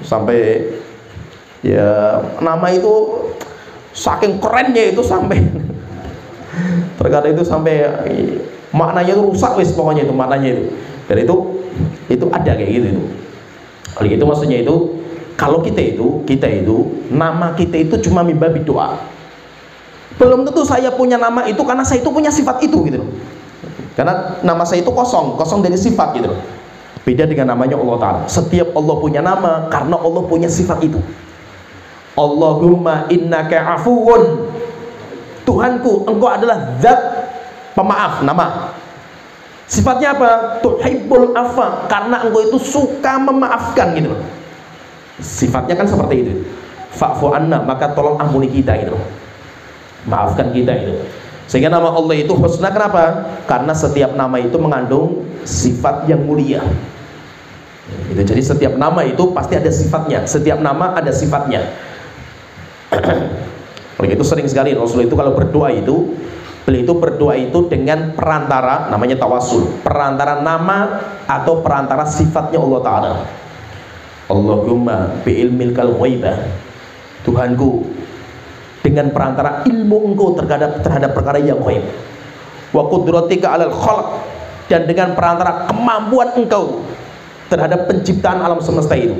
Sampai ya nama itu saking kerennya itu sampai terkadang itu sampai maknanya itu rusak wis, pokoknya itu maknanya itu. Dan itu ada kayak gitu itu. Oleh itu maksudnya itu, kalau kita itu nama kita itu cuma mimbabi doa. Belum tentu saya punya nama itu karena saya itu punya sifat itu gitu. Karena nama saya itu kosong dari sifat gitu. Beda dengan namanya Allah Ta'ala. Setiap Allah punya nama karena Allah punya sifat itu. Allahumma innaka afuwun, Tuhanku engkau adalah zat pemaaf, nama. Sifatnya apa? Tuhibbul afa, karena engkau itu suka memaafkan gitu. Sifatnya kan seperti itu. Fa'fu anna, maka tolong ampuni kita gitu, maafkan kita itu. Sehingga nama Allah itu husna. Kenapa? Karena setiap nama itu mengandung sifat yang mulia itu. Jadi setiap nama itu pasti ada sifatnya, setiap nama ada sifatnya. Oleh itu sering sekali Rasul itu kalau berdoa itu, beliau itu berdoa itu dengan perantara, namanya tawasul, perantara nama atau perantara sifatnya Allah Ta'ala. Allahumma bi'ilmil kal ghaibah, Tuhanku dengan perantara ilmu engkau terhadap perkara yang ghaib, wa qudratika alal khalq, dan dengan perantara kemampuan engkau terhadap penciptaan alam semesta itu,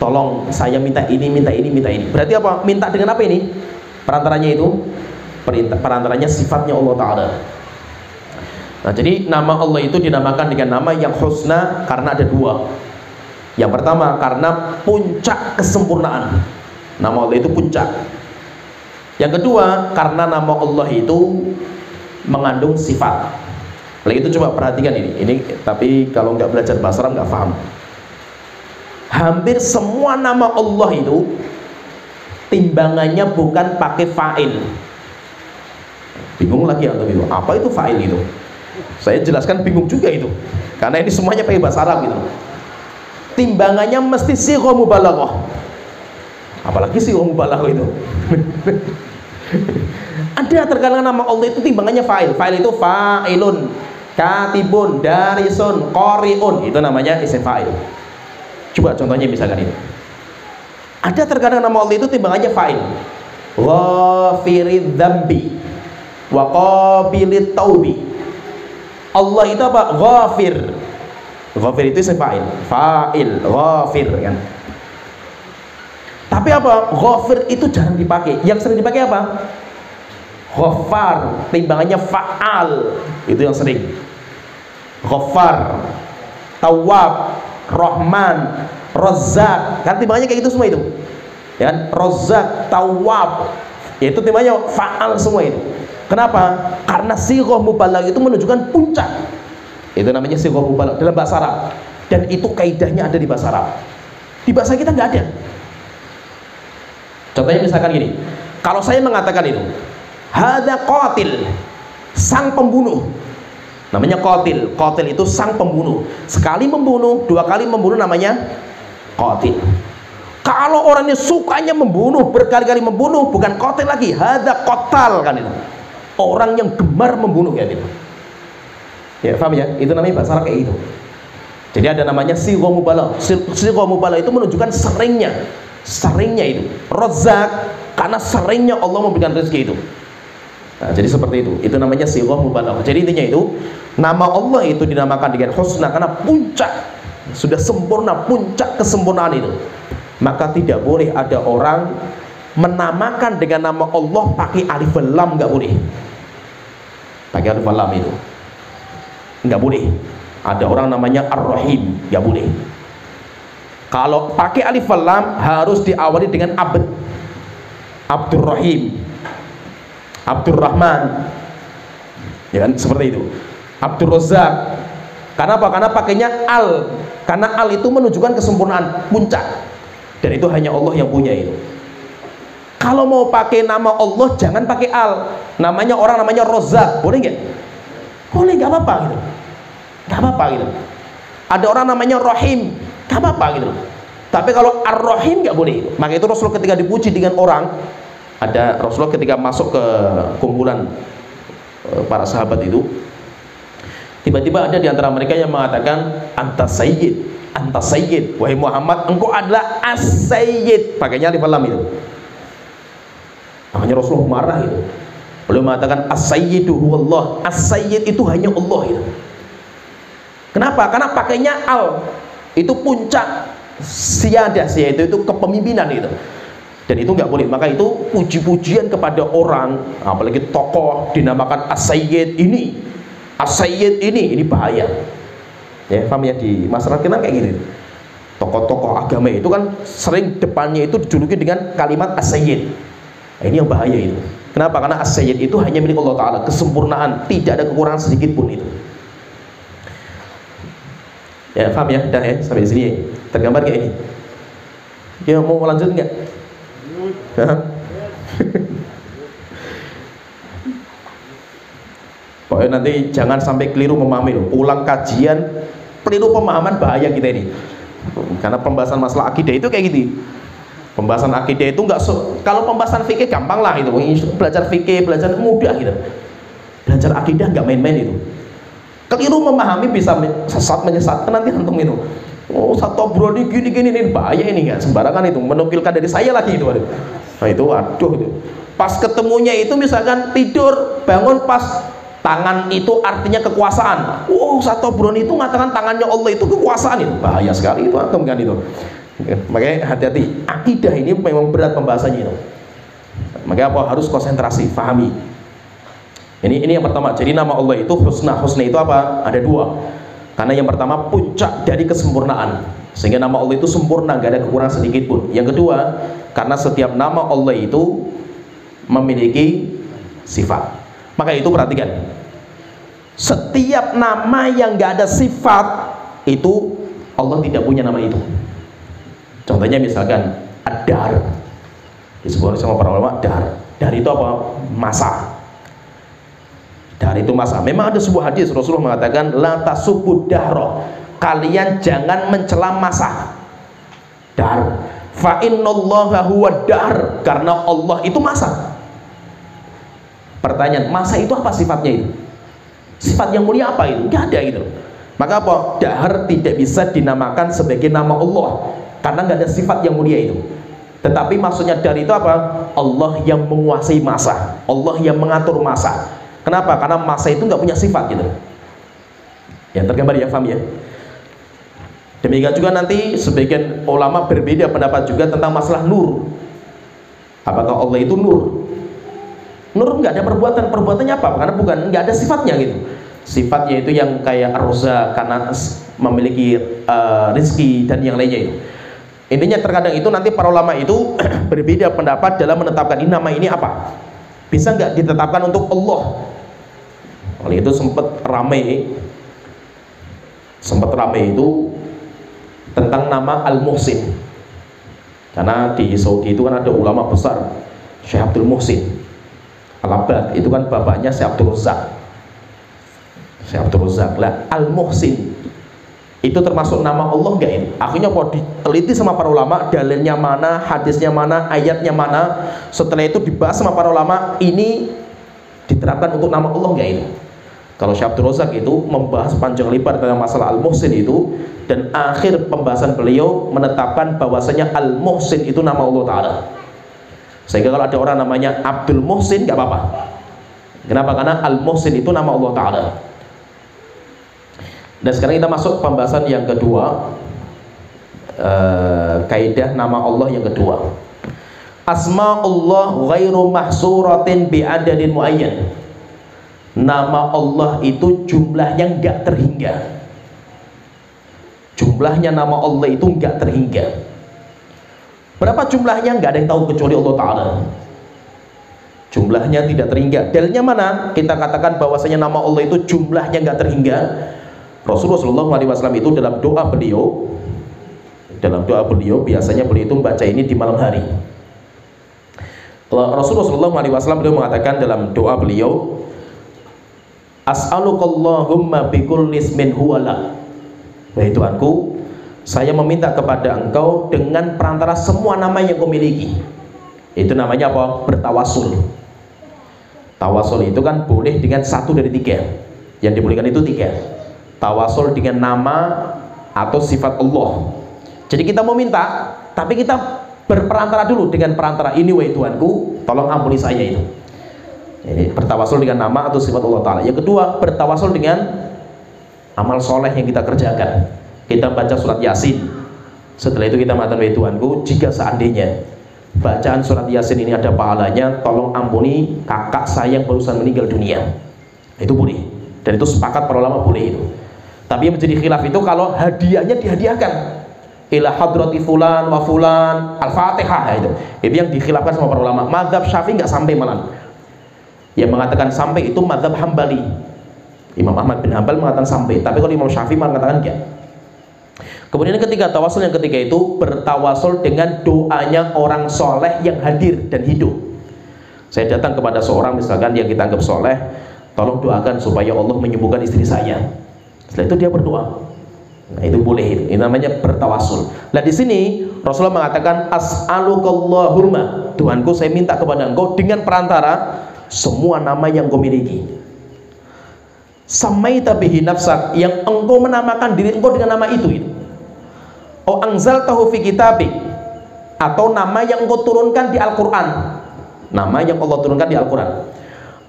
tolong saya minta ini, minta ini, minta ini. Berarti apa? Minta dengan apa ini? Perantaranya itu, perantaranya sifatnya Allah Ta'ala. Nah, jadi nama Allah itu dinamakan dengan nama yang husna karena ada dua. Yang pertama karena puncak kesempurnaan, nama Allah itu puncak. Yang kedua karena nama Allah itu mengandung sifat. Oleh itu coba perhatikan ini tapi kalau nggak belajar bahasa Arab nggak paham. Hampir semua nama Allah itu timbangannya bukan pakai fa'il. Bingung lagi atau itu? Apa itu fa'il itu? Saya jelaskan bingung juga itu. Karena ini semuanya pakai bahasa Arab gitu. Timbangannya mesti sighah mubalaghah. Apalagi sighah mubalaghah itu. Ada terkadang nama Allah itu timbangannya fa'il. Fa'il itu fa'ilun, katibun, darisun, qari'un. Itu namanya isim fa'il. Coba contohnya misalkan ini. Ada terkadang nama Allah itu timbangannya fa'il. Ghafiridz dzambi wa qabilit taubi. Allah itu apa? Ghafir. Ghafir itu isim fa'il. Fa'il, ghafir kan. Tapi apa? Ghafir itu jarang dipakai. Yang sering dipakai apa? Ghaffar, timbangannya fa'al. Itu yang sering. Ghaffar, Tawwab, Rahman, Razzaq. Kan timbangannya kayak gitu semua itu. Ya kan? Razzaq, Tawwab. Itu timbangannya fa'al semua itu. Kenapa? Karena sighah mubalaghah itu menunjukkan puncak. Itu namanya sighah mubalaghah dalam bahasa Arab. Dan itu kaidahnya ada di bahasa Arab. Di bahasa kita nggak ada. Contohnya misalkan gini. Kalau saya mengatakan itu, hadza qatil, sang pembunuh. Namanya qatil. Qatil itu sang pembunuh. Sekali membunuh, dua kali membunuh namanya qatil. Kalau orangnya sukanya membunuh, berkali-kali membunuh, bukan qatil lagi, hadza qatal kan itu. Orang yang gemar membunuh ya gitu. Ya, paham ya? Itu namanya bahasa Arab kayak gitu. Jadi ada namanya sighah mubalaghah. Sighah mubalaghah itu menunjukkan seringnya itu. Razzaq, karena seringnya Allah memberikan rezeki itu. Nah, jadi seperti itu. Itu namanya sighah mubalaghah. Jadi intinya itu, nama Allah itu dinamakan dengan husna karena puncak, sudah sempurna, puncak kesempurnaan itu. Maka tidak boleh ada orang menamakan dengan nama Allah pakai alif lam, nggak boleh. Pakai alif lam itu nggak boleh. Ada orang namanya Ar-Rahim, nggak boleh. Kalau pakai alif lam harus diawali dengan abd. Abdurrahim, Abdurrahman, ya kan, seperti itu. Abdur Razzaq. Karena apa? Karena pakainya al. Karena al itu menunjukkan kesempurnaan, puncak. Dan itu hanya Allah yang punya itu. Kalau mau pakai nama Allah jangan pakai al. Namanya orang namanya Razzaq, boleh nggak? Boleh, nggak apa-apa gitu. Nggak apa-apa gitu. Ada orang namanya Rahim, nggak apa-apa gitu. Tapi kalau Ar-Rahim nggak boleh. Maka itu Rasulullah ketika dipuji dengan orang, ada Rasulullah ketika masuk ke kumpulan para sahabat itu, tiba-tiba ada di antara mereka yang mengatakan anta sayyid, anta sayyid, wahai Muhammad, engkau adalah as-sayyid. Pakainya alif lam itu. Makanya Rasulullah marah itu. Beliau mengatakan as-sayyidu huwallah. As-sayyid itu hanya Allah itu. Kenapa? Karena pakainya al. Itu puncak siyadah, yaitu itu kepemimpinan itu. Dan itu nggak boleh. Maka itu puji-pujian kepada orang, apalagi tokoh dinamakan as-sayyid ini. As-sayyid ini bahaya. Ya, paham ya, di masyarakat kita kayak gini. Tokoh-tokoh agama itu kan sering depannya itu dijuluki dengan kalimat as-sayyid. Nah, ini yang bahaya itu. Kenapa? Karena as-sayyid itu hanya milik Allah Ta'ala, kesempurnaan, tidak ada kekurangan sedikit pun itu. Ya, paham ya? Dah ya, sampai sini ya. Tergambar kayak ini. Ya, mau lanjut nggak? Pokoknya nanti jangan sampai keliru memahami loh. Pulang kajian keliru pemahaman, bahaya kita ini. Karena pembahasan masalah akidah itu kayak gitu. Pembahasan akidah itu nggak kalau pembahasan fikih gampang lah itu. Belajar fikih, belajar mudah gitu. Belajar akidah nggak main-main itu. Keliru memahami bisa sesat menyesatkan nanti antum itu. Oh, satu brodi gini ini bahaya ini, nggak sembarangan itu, menukilkan dari saya lagi itu. Nah itu aduh itu. Pas ketemunya itu misalkan tidur bangun pas tangan itu artinya kekuasaan. Oh, satu brodi itu mengatakan tangannya Allah itu kekuasaan, itu bahaya sekali itu antum kan itu. Makanya hati-hati, akidah ini memang berat pembahasannya itu. Makanya apa? Harus konsentrasi, pahami. Ini yang pertama. Jadi nama Allah itu husna. Husna itu apa? Ada dua. Karena yang pertama puncak dari kesempurnaan, sehingga nama Allah itu sempurna, gak ada kekurangan sedikit pun. Yang kedua, karena setiap nama Allah itu memiliki sifat. Maka itu perhatikan, setiap nama yang gak ada sifat itu Allah tidak punya nama itu. Contohnya misalkan Ad-Dar, disebut sama para ulama dar. Dar itu apa? Masa. Dahar itu masa. Memang ada sebuah hadis Rasulullah mengatakan la tasubud dahra, kalian jangan mencela masa. Dahar. Fa innallaha huwad dahr, karena Allah itu masa. Pertanyaan, masa itu apa sifatnya itu? Sifat yang mulia apa itu? Nggak ada gitu. Maka apa? Dahar tidak bisa dinamakan sebagai nama Allah karena nggak ada sifat yang mulia itu. Tetapi maksudnya dari itu apa? Allah yang menguasai masa, Allah yang mengatur masa. Kenapa? Karena masa itu nggak punya sifat gitu. Yang tergambar ya, paham ya? Demikian juga nanti sebagian ulama berbeda pendapat juga tentang masalah nur. Apakah Allah itu nur? Nur nggak ada perbuatannya apa? Karena bukan, nggak ada sifatnya gitu. Sifatnya itu yang kayak arza, karena memiliki rizki dan yang lainnya itu. Intinya terkadang itu nanti para ulama itu berbeda pendapat dalam menetapkan ini nama ini apa. Bisa nggak ditetapkan untuk Allah? Oleh itu sempat ramai itu tentang nama Al-Muhsin. Karena di Saudi itu kan ada ulama besar, Syekh Abdul Muhsin Al-Abbad, itu kan bapaknya Syekh Abdul Razak. Syekh Abdul Razak lah, Al-Muhsin itu termasuk nama Allah enggak ini? Akhirnya kalau diteliti sama para ulama, dalilnya mana, hadisnya mana, ayatnya mana, setelah itu dibahas sama para ulama, ini diterapkan untuk nama Allah enggak ini? Kalau Syekh Abdul Razak itu membahas panjang lebar tentang masalah Al-Muhsin itu, dan akhir pembahasan beliau menetapkan bahwasanya Al-Muhsin itu nama Allah Ta'ala. Sehingga kalau ada orang namanya Abdul Muhsin nggak apa-apa. Kenapa? Karena Al-Muhsin itu nama Allah Ta'ala. Dan sekarang kita masuk pembahasan yang kedua, kaidah nama Allah yang kedua. Asma'ullah ghairu mahsuratin bi'adadin muayyan. Nama Allah itu jumlahnya nggak terhingga. Jumlahnya nama Allah itu nggak terhingga. Berapa jumlahnya nggak ada yang tahu kecuali Allah Ta'ala. Jumlahnya tidak terhingga. Dalilnya mana? Kita katakan bahwasanya nama Allah itu jumlahnya nggak terhingga. Rasulullah SAW itu dalam doa beliau biasanya beliau itu membaca ini di malam hari. Rasulullah SAW beliau mengatakan dalam doa beliau, As'alukallahumma bikulli ismin huwalak. Wahai Tuhanku, saya meminta kepada Engkau dengan perantara semua nama yang Kau miliki. Itu namanya apa? Bertawasul. Tawasul itu kan boleh dengan satu dari tiga. Yang dibolehkan itu tiga. Tawasul dengan nama atau sifat Allah. Jadi kita mau minta, tapi kita berperantara dulu dengan perantara ini, wahai Tuhanku, tolong ampuni saya itu. Ini bertawasul dengan nama atau sifat Allah Ta'ala. Yang kedua, bertawasul dengan amal soleh yang kita kerjakan. Kita baca surat Yasin. Setelah itu kita mengatakan, wahai Tuhanku, jika seandainya bacaan surat Yasin ini ada pahalanya, tolong ampuni kakak saya yang barusan meninggal dunia. Itu boleh. Dan itu sepakat para ulama boleh itu. Tapi yang menjadi khilaf itu kalau hadiahnya dihadiahkan ila hadrati fulan wa fulan al-fatihah, itu yang dikhilafkan sama para ulama. Mazhab Syafi'i nggak sampai malam. Yang mengatakan sampai itu mazhab Hambali. Imam Ahmad bin Hanbal mengatakan sampai, tapi kalau Imam Syafi'i mengatakan enggak. Kemudian yang ketiga, tawasul yang ketiga itu bertawasul dengan doanya orang soleh yang hadir dan hidup. Saya datang kepada seorang misalkan yang kita anggap soleh, tolong doakan supaya Allah menyembuhkan istri saya. Setelah itu dia berdoa. Nah, itu boleh, ini namanya bertawasul. Nah, di sini Rasulullah mengatakan as'alukallahumma, Tuhanku saya minta kepada Engkau dengan perantara semua nama yang Kau miliki. Samaita bihi nafsak, yang Engkau menamakan diri Engkau dengan nama itu. O anzaltahu fi kitabik, atau nama yang Engkau turunkan di Al-Qur'an. Nama yang Allah turunkan di Al-Qur'an.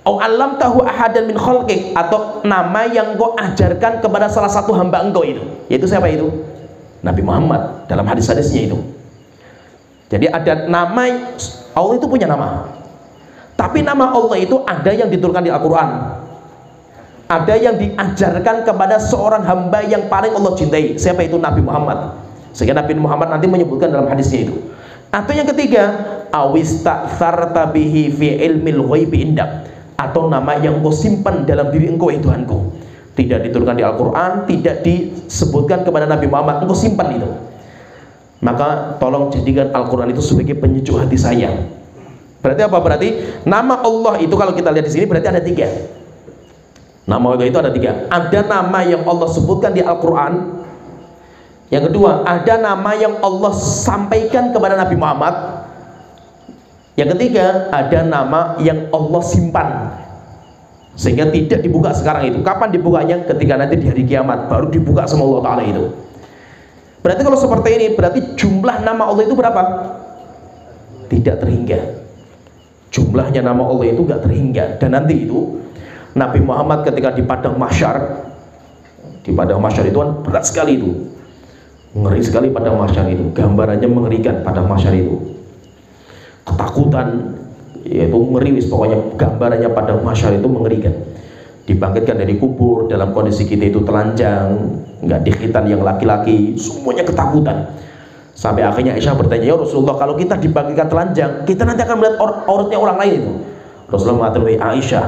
O allamtahu ahadan min khalqik, atau nama yang Engkau ajarkan kepada salah satu hamba Engkau itu. Yaitu siapa itu? Nabi Muhammad dalam hadis-hadisnya itu. Jadi ada nama, Allah itu punya nama. Tapi nama Allah itu ada yang diturunkan di Al-Qur'an. Ada yang diajarkan kepada seorang hamba yang paling Allah cintai. Siapa itu? Nabi Muhammad. Sehingga Nabi Muhammad nanti menyebutkan dalam hadisnya itu. Atau yang ketiga, awista'tsarta bihi fi ilmil ghaibi indak, atau nama yang Engkau simpan dalam diri Engkau, itu Tuhanku. Tidak diturunkan di Al-Qur'an, tidak disebutkan kepada Nabi Muhammad, Engkau simpan itu. Maka tolong jadikan Al-Qur'an itu sebagai penyejuk hati saya. Berarti apa? Berarti nama Allah itu kalau kita lihat di sini berarti ada tiga. Nama Allah itu ada 3. Ada nama yang Allah sebutkan di Al-Quran. Yang kedua, ada nama yang Allah sampaikan kepada Nabi Muhammad. Yang ketiga, ada nama yang Allah simpan sehingga tidak dibuka sekarang itu. Kapan dibukanya? Ketika nanti di hari kiamat baru dibuka sama Allah Ta'ala itu. Berarti kalau seperti ini, berarti jumlah nama Allah itu berapa? Tidak terhingga. Jumlahnya nama Allah itu gak terhingga. Dan nanti itu Nabi Muhammad ketika di padang mahsyar, di padang mahsyar itu kan berat sekali itu, ngeri sekali padang mahsyar itu, gambarannya mengerikan padang mahsyar itu, ketakutan, yaitu ngeri, pokoknya gambarannya padang mahsyar itu mengerikan. Dibangkitkan dari kubur dalam kondisi kita itu telanjang, nggak dikhitan yang laki-laki, semuanya ketakutan. Sampai akhirnya Aisyah bertanya, ya Rasulullah, kalau kita dibangkitkan telanjang, kita nanti akan melihat auratnya orang lain itu. Rasulullah mengatakan, wahai Aisyah,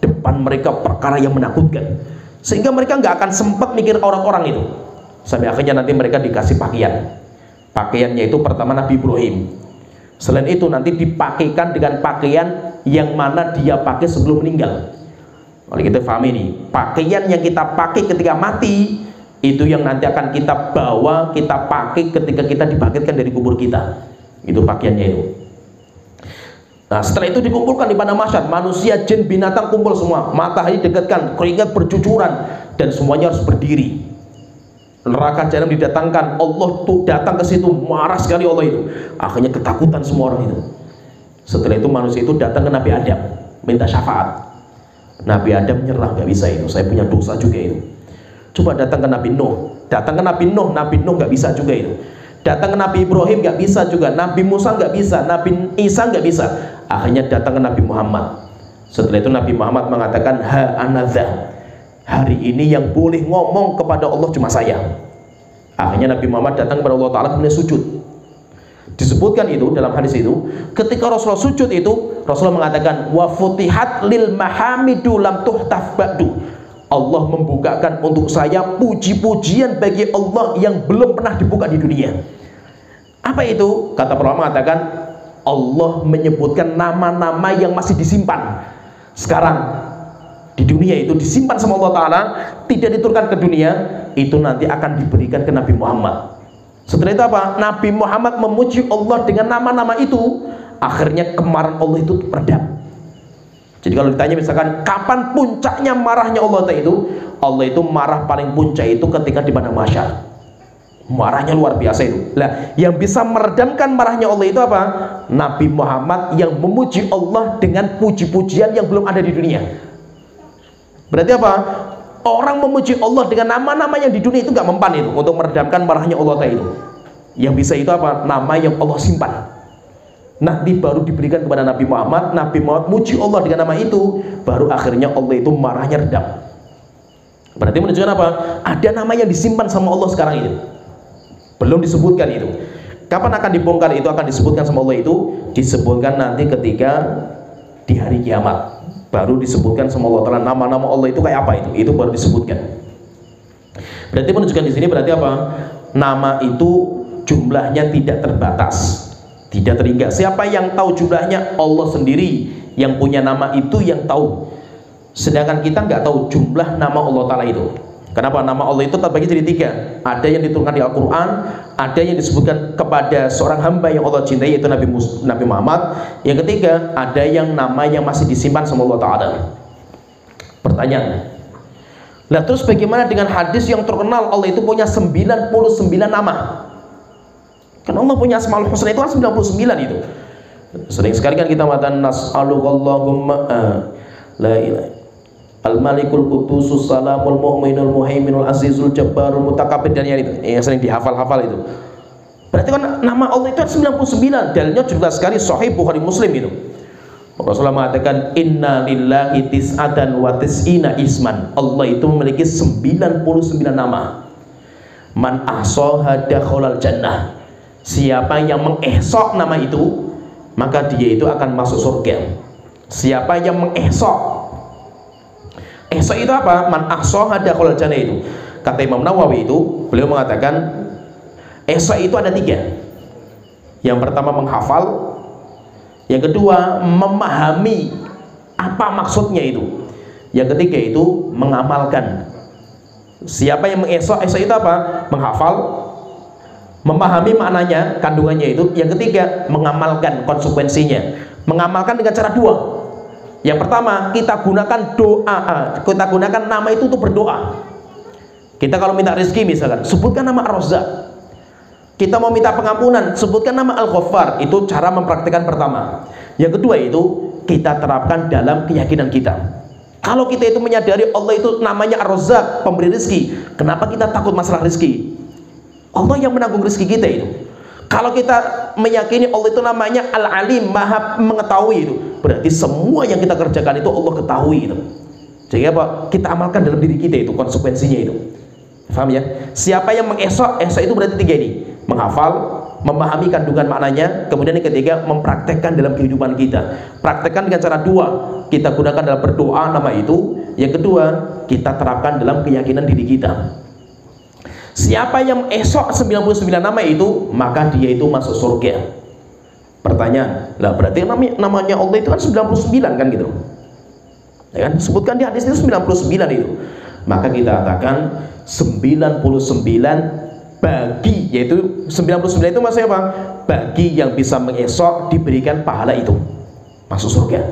depan mereka perkara yang menakutkan, sehingga mereka nggak akan sempat mikir aurat orang itu. Sampai akhirnya nanti mereka dikasih pakaian. Pakaiannya itu pertama Nabi Ibrahim. Selain itu nanti dipakaikan dengan pakaian yang mana dia pakai sebelum meninggal. Oleh kita paham ini, pakaian yang kita pakai ketika mati itu yang nanti akan kita bawa, kita pakai ketika kita dibangkitkan dari kubur kita. Itu pakaiannya itu. Nah, setelah itu dikumpulkan di padang mahsyar, manusia, jin, binatang kumpul semua, matahari dekatkan, keringat bercucuran, dan semuanya harus berdiri. Neraka jahanam didatangkan, Allah tuh datang ke situ, marah sekali Allah itu. Akhirnya ketakutan semua orang itu. Setelah itu manusia itu datang ke Nabi Adam, minta syafaat. Nabi Adam nyerah, nggak bisa itu, saya punya dosa juga itu. Coba datang ke Nabi Nuh, datang ke Nabi Nuh nggak bisa juga itu. Datang ke Nabi Ibrahim nggak bisa juga, Nabi Musa nggak bisa, Nabi Isa nggak bisa. Akhirnya datang ke Nabi Muhammad. Setelah itu Nabi Muhammad mengatakan, ha anadha, hari ini yang boleh ngomong kepada Allah cuma saya. Akhirnya Nabi Muhammad datang kepada Allah Ta'ala kemudian sujud. Disebutkan itu dalam hadis itu, ketika Rasulullah sujud itu, Rasulullah mengatakan, wa futihat lil mahamidu lam tuhtaf ba'du, Allah membukakan untuk saya puji-pujian bagi Allah yang belum pernah dibuka di dunia. Apa itu? Kata para ulama mengatakan, Allah menyebutkan nama-nama yang masih disimpan sekarang di dunia, itu disimpan sama Allah Ta'ala, tidak diturunkan ke dunia, itu nanti akan diberikan ke Nabi Muhammad. Setelah itu apa? Nabi Muhammad memuji Allah dengan nama-nama itu, akhirnya kemarahan Allah itu redam. Jadi kalau ditanya misalkan kapan puncaknya marahnya Allah itu marah paling puncak itu ketika di padang mahsyar. Marahnya luar biasa itu. Nah, yang bisa meredamkan marahnya Allah itu apa? Nabi Muhammad yang memuji Allah dengan puji-pujian yang belum ada di dunia. Berarti apa? Orang memuji Allah dengan nama-nama yang di dunia itu gak mempan itu untuk meredamkan marahnya Allah itu. Yang bisa itu apa? Nama yang Allah simpan. Nabi baru diberikan kepada Nabi Muhammad, Nabi Muhammad muji Allah dengan nama itu, baru akhirnya Allah itu marahnya redam. Berarti menunjukkan apa? Ada nama yang disimpan sama Allah sekarang ini, belum disebutkan itu. Kapan akan dibongkar itu, akan disebutkan sama Allah itu, disebutkan nanti ketika di hari kiamat, baru disebutkan sama Allah Ta'ala nama-nama Allah itu kayak apa itu baru disebutkan. Berarti menunjukkan di sini berarti apa? Nama itu jumlahnya tidak terbatas, tidak terhingga. Siapa yang tahu jumlahnya? Allah sendiri yang punya nama itu yang tahu. Sedangkan kita nggak tahu jumlah nama Allah Ta'ala itu. Kenapa? Nama Allah itu terbagi jadi 3. Ada yang diturunkan di Al-Quran, ada yang disebutkan kepada seorang hamba yang Allah cintai, yaitu Nabi Muhammad. Yang ketiga, ada yang nama yang masih disimpan sama Allah Ta'ala. Pertanyaan, nah terus bagaimana dengan hadis yang terkenal Allah itu punya 99 nama? Kan Allah punya Asmaul Husna itu kan 99 itu. Sering sekali kan kita mengatakan nas'alukallahumma la ilaha Al-Malikul Qudusus Salamul Mu'minul Muhaiminul Azizul Jabbarul Mutakabbir, dan yang sering dihafal-hafal itu. Berarti kan nama Allah itu 99. Dalilnya jelas sekali Sahih Bukhari Muslim itu. Rasulullah mengatakan inna lillahi tis'atan wa tis'ina isman. Allah itu memiliki 99 nama. Man ahsaha dakhalal jannah. Siapa yang mengihsa nama itu, maka dia itu akan masuk surga. Siapa yang mengihsa, ihsa itu apa? Man ahsaha dakhalal jannah itu. Kata Imam Nawawi itu, beliau mengatakan ihsa itu ada 3. Yang pertama menghafal, yang kedua memahami apa maksudnya itu, Yang ketiga itu mengamalkan. Siapa yang mengesok, esok itu apa? Menghafal, memahami maknanya, kandungannya itu. Yang ketiga, mengamalkan konsekuensinya. Mengamalkan dengan cara dua. Yang pertama, kita gunakan doa, kita gunakan nama itu untuk berdoa. Kita kalau minta rezeki misalkan, sebutkan nama Ar-Razzaq. Kita mau minta pengampunan, sebutkan nama Al-Ghaffar. Itu cara mempraktikkan pertama. Yang kedua itu, kita terapkan dalam keyakinan kita. Kalau kita itu menyadari Allah itu namanya Ar-Razzaq, pemberi rezeki, kenapa kita takut masalah rezeki? Allah yang menanggung rezeki kita itu. Kalau kita meyakini Allah itu namanya Al-Alim, Maha mengetahui itu, berarti semua yang kita kerjakan itu Allah ketahui itu. Jadi apa? Kita amalkan dalam diri kita itu, konsekuensinya itu. Paham ya? Siapa yang mengesok, esok itu berarti tiga ini: menghafal, memahami kandungan maknanya, kemudian yang ketiga mempraktekkan dalam kehidupan kita. Praktekkan dengan cara dua, kita gunakan dalam berdoa nama itu. Yang kedua, kita terapkan dalam keyakinan diri kita. Siapa yang esok 99 nama itu, maka dia itu masuk surga. Pertanyaan, lah berarti namanya Allah itu kan 99 kan gitu, ya kan? Sebutkan di hadis itu 99 itu. Maka kita katakan 99 bagi, yaitu 99 itu maksudnya apa? Bagi yang bisa mengesok diberikan pahala itu, masuk surga.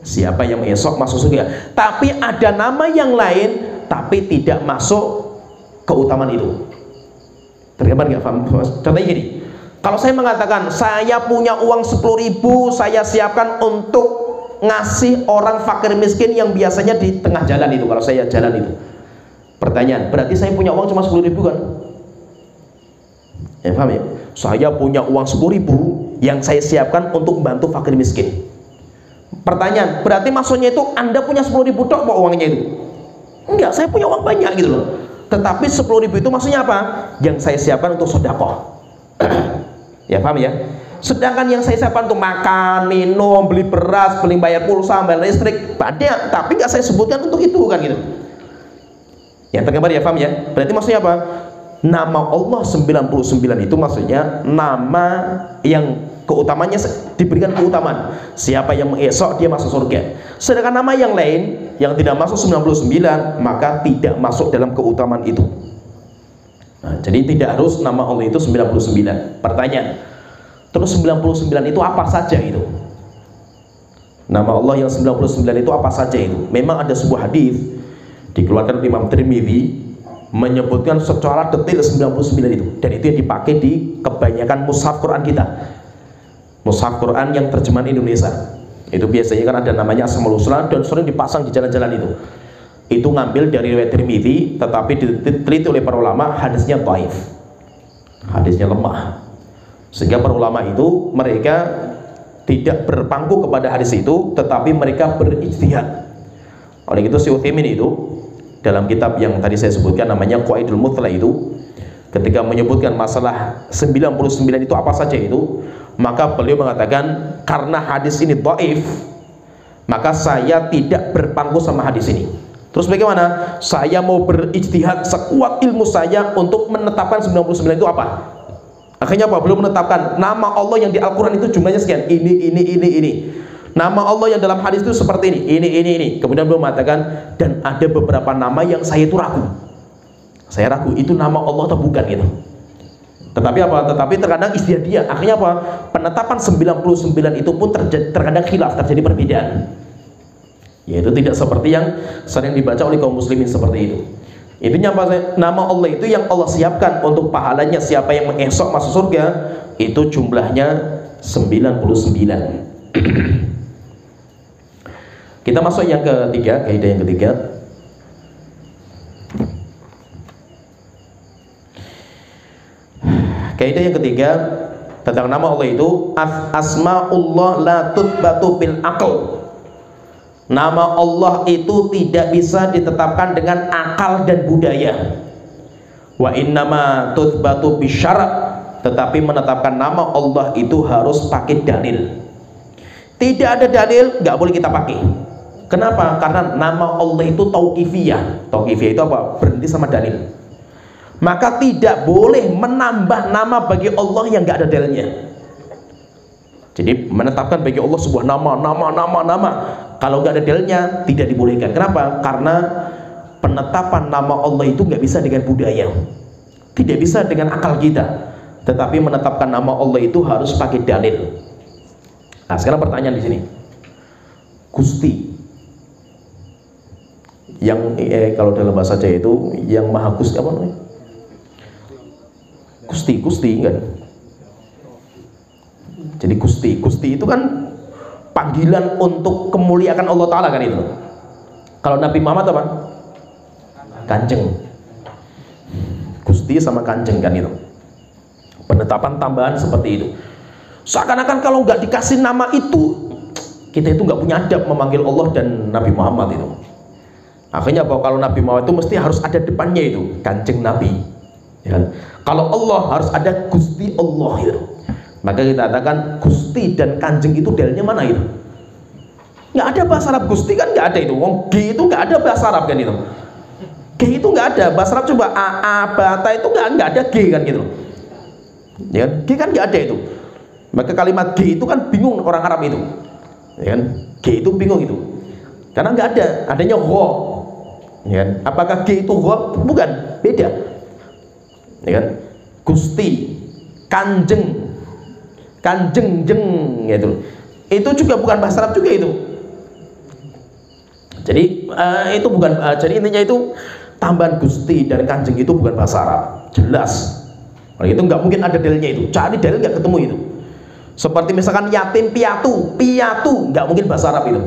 Siapa yang mengesok masuk surga. Tapi ada nama yang lain tapi tidak masuk keutamaan itu. Tergambar nggak? Paham? Contohnya gini, kalau saya mengatakan saya punya uang 10.000, saya siapkan untuk ngasih orang fakir miskin yang biasanya di tengah jalan itu, kalau saya jalan itu. Pertanyaan, berarti saya punya uang cuma 10.000 kan? Ya paham ya? Saya punya uang 10.000 yang saya siapkan untuk membantu fakir miskin. Pertanyaan, berarti maksudnya itu Anda punya 10.000 tok pak uangnya itu? Enggak, saya punya uang banyak gitu loh. Tetapi 10.000 itu maksudnya apa? Yang saya siapkan untuk sedekah. Ya paham ya? Sedangkan yang saya siapkan untuk makan, minum, beli beras, beli bayar pulsa, bayar listrik, banyak, tapi nggak saya sebutkan untuk itu kan gitu. Yang tergambar ya, paham ya? Berarti maksudnya apa? Nama Allah 99 itu maksudnya nama yang keutamanya diberikan keutamaan. Siapa yang mengesok dia masuk surga. Sedangkan nama yang lain yang tidak masuk 99 maka tidak masuk dalam keutamaan itu. Nah, jadi tidak harus nama Allah itu 99. Pertanyaan, terus 99 itu apa saja itu? Nama Allah yang 99 itu apa saja itu? Memang ada sebuah hadis dikeluarkan oleh Imam Tirmidzi menyebutkan secara detail 99 itu, dan itu yang dipakai di kebanyakan mushaf Quran kita. Mushaf Quran yang terjemahan Indonesia itu biasanya kan ada namanya Asmaul Husna dan sering dipasang di jalan-jalan itu. Itu ngambil dari riwayat Tirmidzi, tetapi diteliti oleh para ulama hadisnya dhaif, hadisnya lemah, sehingga para ulama itu mereka tidak berpangku kepada hadis itu, tetapi mereka berijtihad. Oleh itu Syekh Utsaimin itu dalam kitab yang tadi saya sebutkan namanya Qawaidul Muthla itu, ketika menyebutkan masalah 99 itu apa saja itu, maka beliau mengatakan karena hadis ini dhaif, maka saya tidak berpangku sama hadis ini. Terus bagaimana? Saya mau berijtihad sekuat ilmu saya untuk menetapkan 99 itu apa. Akhirnya apa? Beliau menetapkan nama Allah yang di Al-Quran itu jumlahnya sekian, ini. Nama Allah yang dalam hadis itu seperti ini. Kemudian beliau mengatakan, dan ada beberapa nama yang saya itu ragu. Saya ragu itu nama Allah atau bukan gitu. Tetapi apa? Tetapi terkadang ijtihadiyah. Akhirnya apa? Penetapan 99 itu pun terkadang khilaf, terjadi perbedaan. Yaitu tidak seperti yang sering dibaca oleh kaum muslimin seperti itu. Intinya apa? Nama Allah itu yang Allah siapkan untuk pahalanya siapa yang mengesok masuk surga itu jumlahnya 99. Kita masuk yang ketiga, kaidah yang ketiga. Kaidah yang ketiga tentang nama Allah itu asmaullah la tuthbatu bil aql. Nama Allah itu tidak bisa ditetapkan dengan akal dan budaya. Wa innama tuthbatu bisyara', tetapi menetapkan nama Allah itu harus pakai dalil. Tidak ada dalil, nggak boleh kita pakai. Kenapa? Karena nama Allah itu tauqifiyah. Tauqifiyah itu apa? Berhenti sama dalil. Maka tidak boleh menambah nama bagi Allah yang nggak ada dalilnya. Jadi menetapkan bagi Allah sebuah nama. Kalau nggak ada dalilnya tidak dibolehkan. Kenapa? Karena penetapan nama Allah itu nggak bisa dengan budaya, tidak bisa dengan akal kita. Tetapi menetapkan nama Allah itu harus pakai dalil. Nah, sekarang pertanyaan di sini, Gusti, yang kalau dalam bahasa Jawa itu yang maha Gusti apa namanya? Gusti kan? Jadi Gusti itu kan panggilan untuk kemuliaan Allah Ta'ala kan itu. Kalau Nabi Muhammad apa? Kanjeng. Gusti sama kanjeng kan itu. Penetapan tambahan seperti itu. Seakan-akan kalau nggak dikasih nama itu, kita itu nggak punya adab memanggil Allah dan Nabi Muhammad itu. Akhirnya bahwa kalau Nabi Muhammad itu mesti harus ada depannya itu, kanjeng Nabi. Ya. Kalau Allah harus ada Gusti Allah itu. Maka kita katakan Gusti dan kanjeng itu dalilnya mana itu? Nggak ada bahasa Arab Gusti kan nggak ada itu. Wong G itu nggak ada bahasa Arab kan itu. G itu nggak ada bahasa Arab, coba bata itu nggak ada G kan gitu. Ya, G kan nggak ada itu. Maka kalimat G itu kan bingung orang Arab itu. Ya kan? G itu bingung itu. Karena nggak ada, adanya gha. Ya kan? Apakah G itu gha? Bukan, beda. Ya kan? Gusti, kanjeng jeng gitu. Itu juga bukan bahasa Arab juga itu. Jadi itu bukan jadi intinya itu tambahan Gusti dan kanjeng itu bukan bahasa Arab. Jelas. Kalau itu nggak mungkin ada dalilnya itu. Cari dalil nggak ketemu itu. Seperti misalkan yatim piatu nggak mungkin bahasa Arab itu.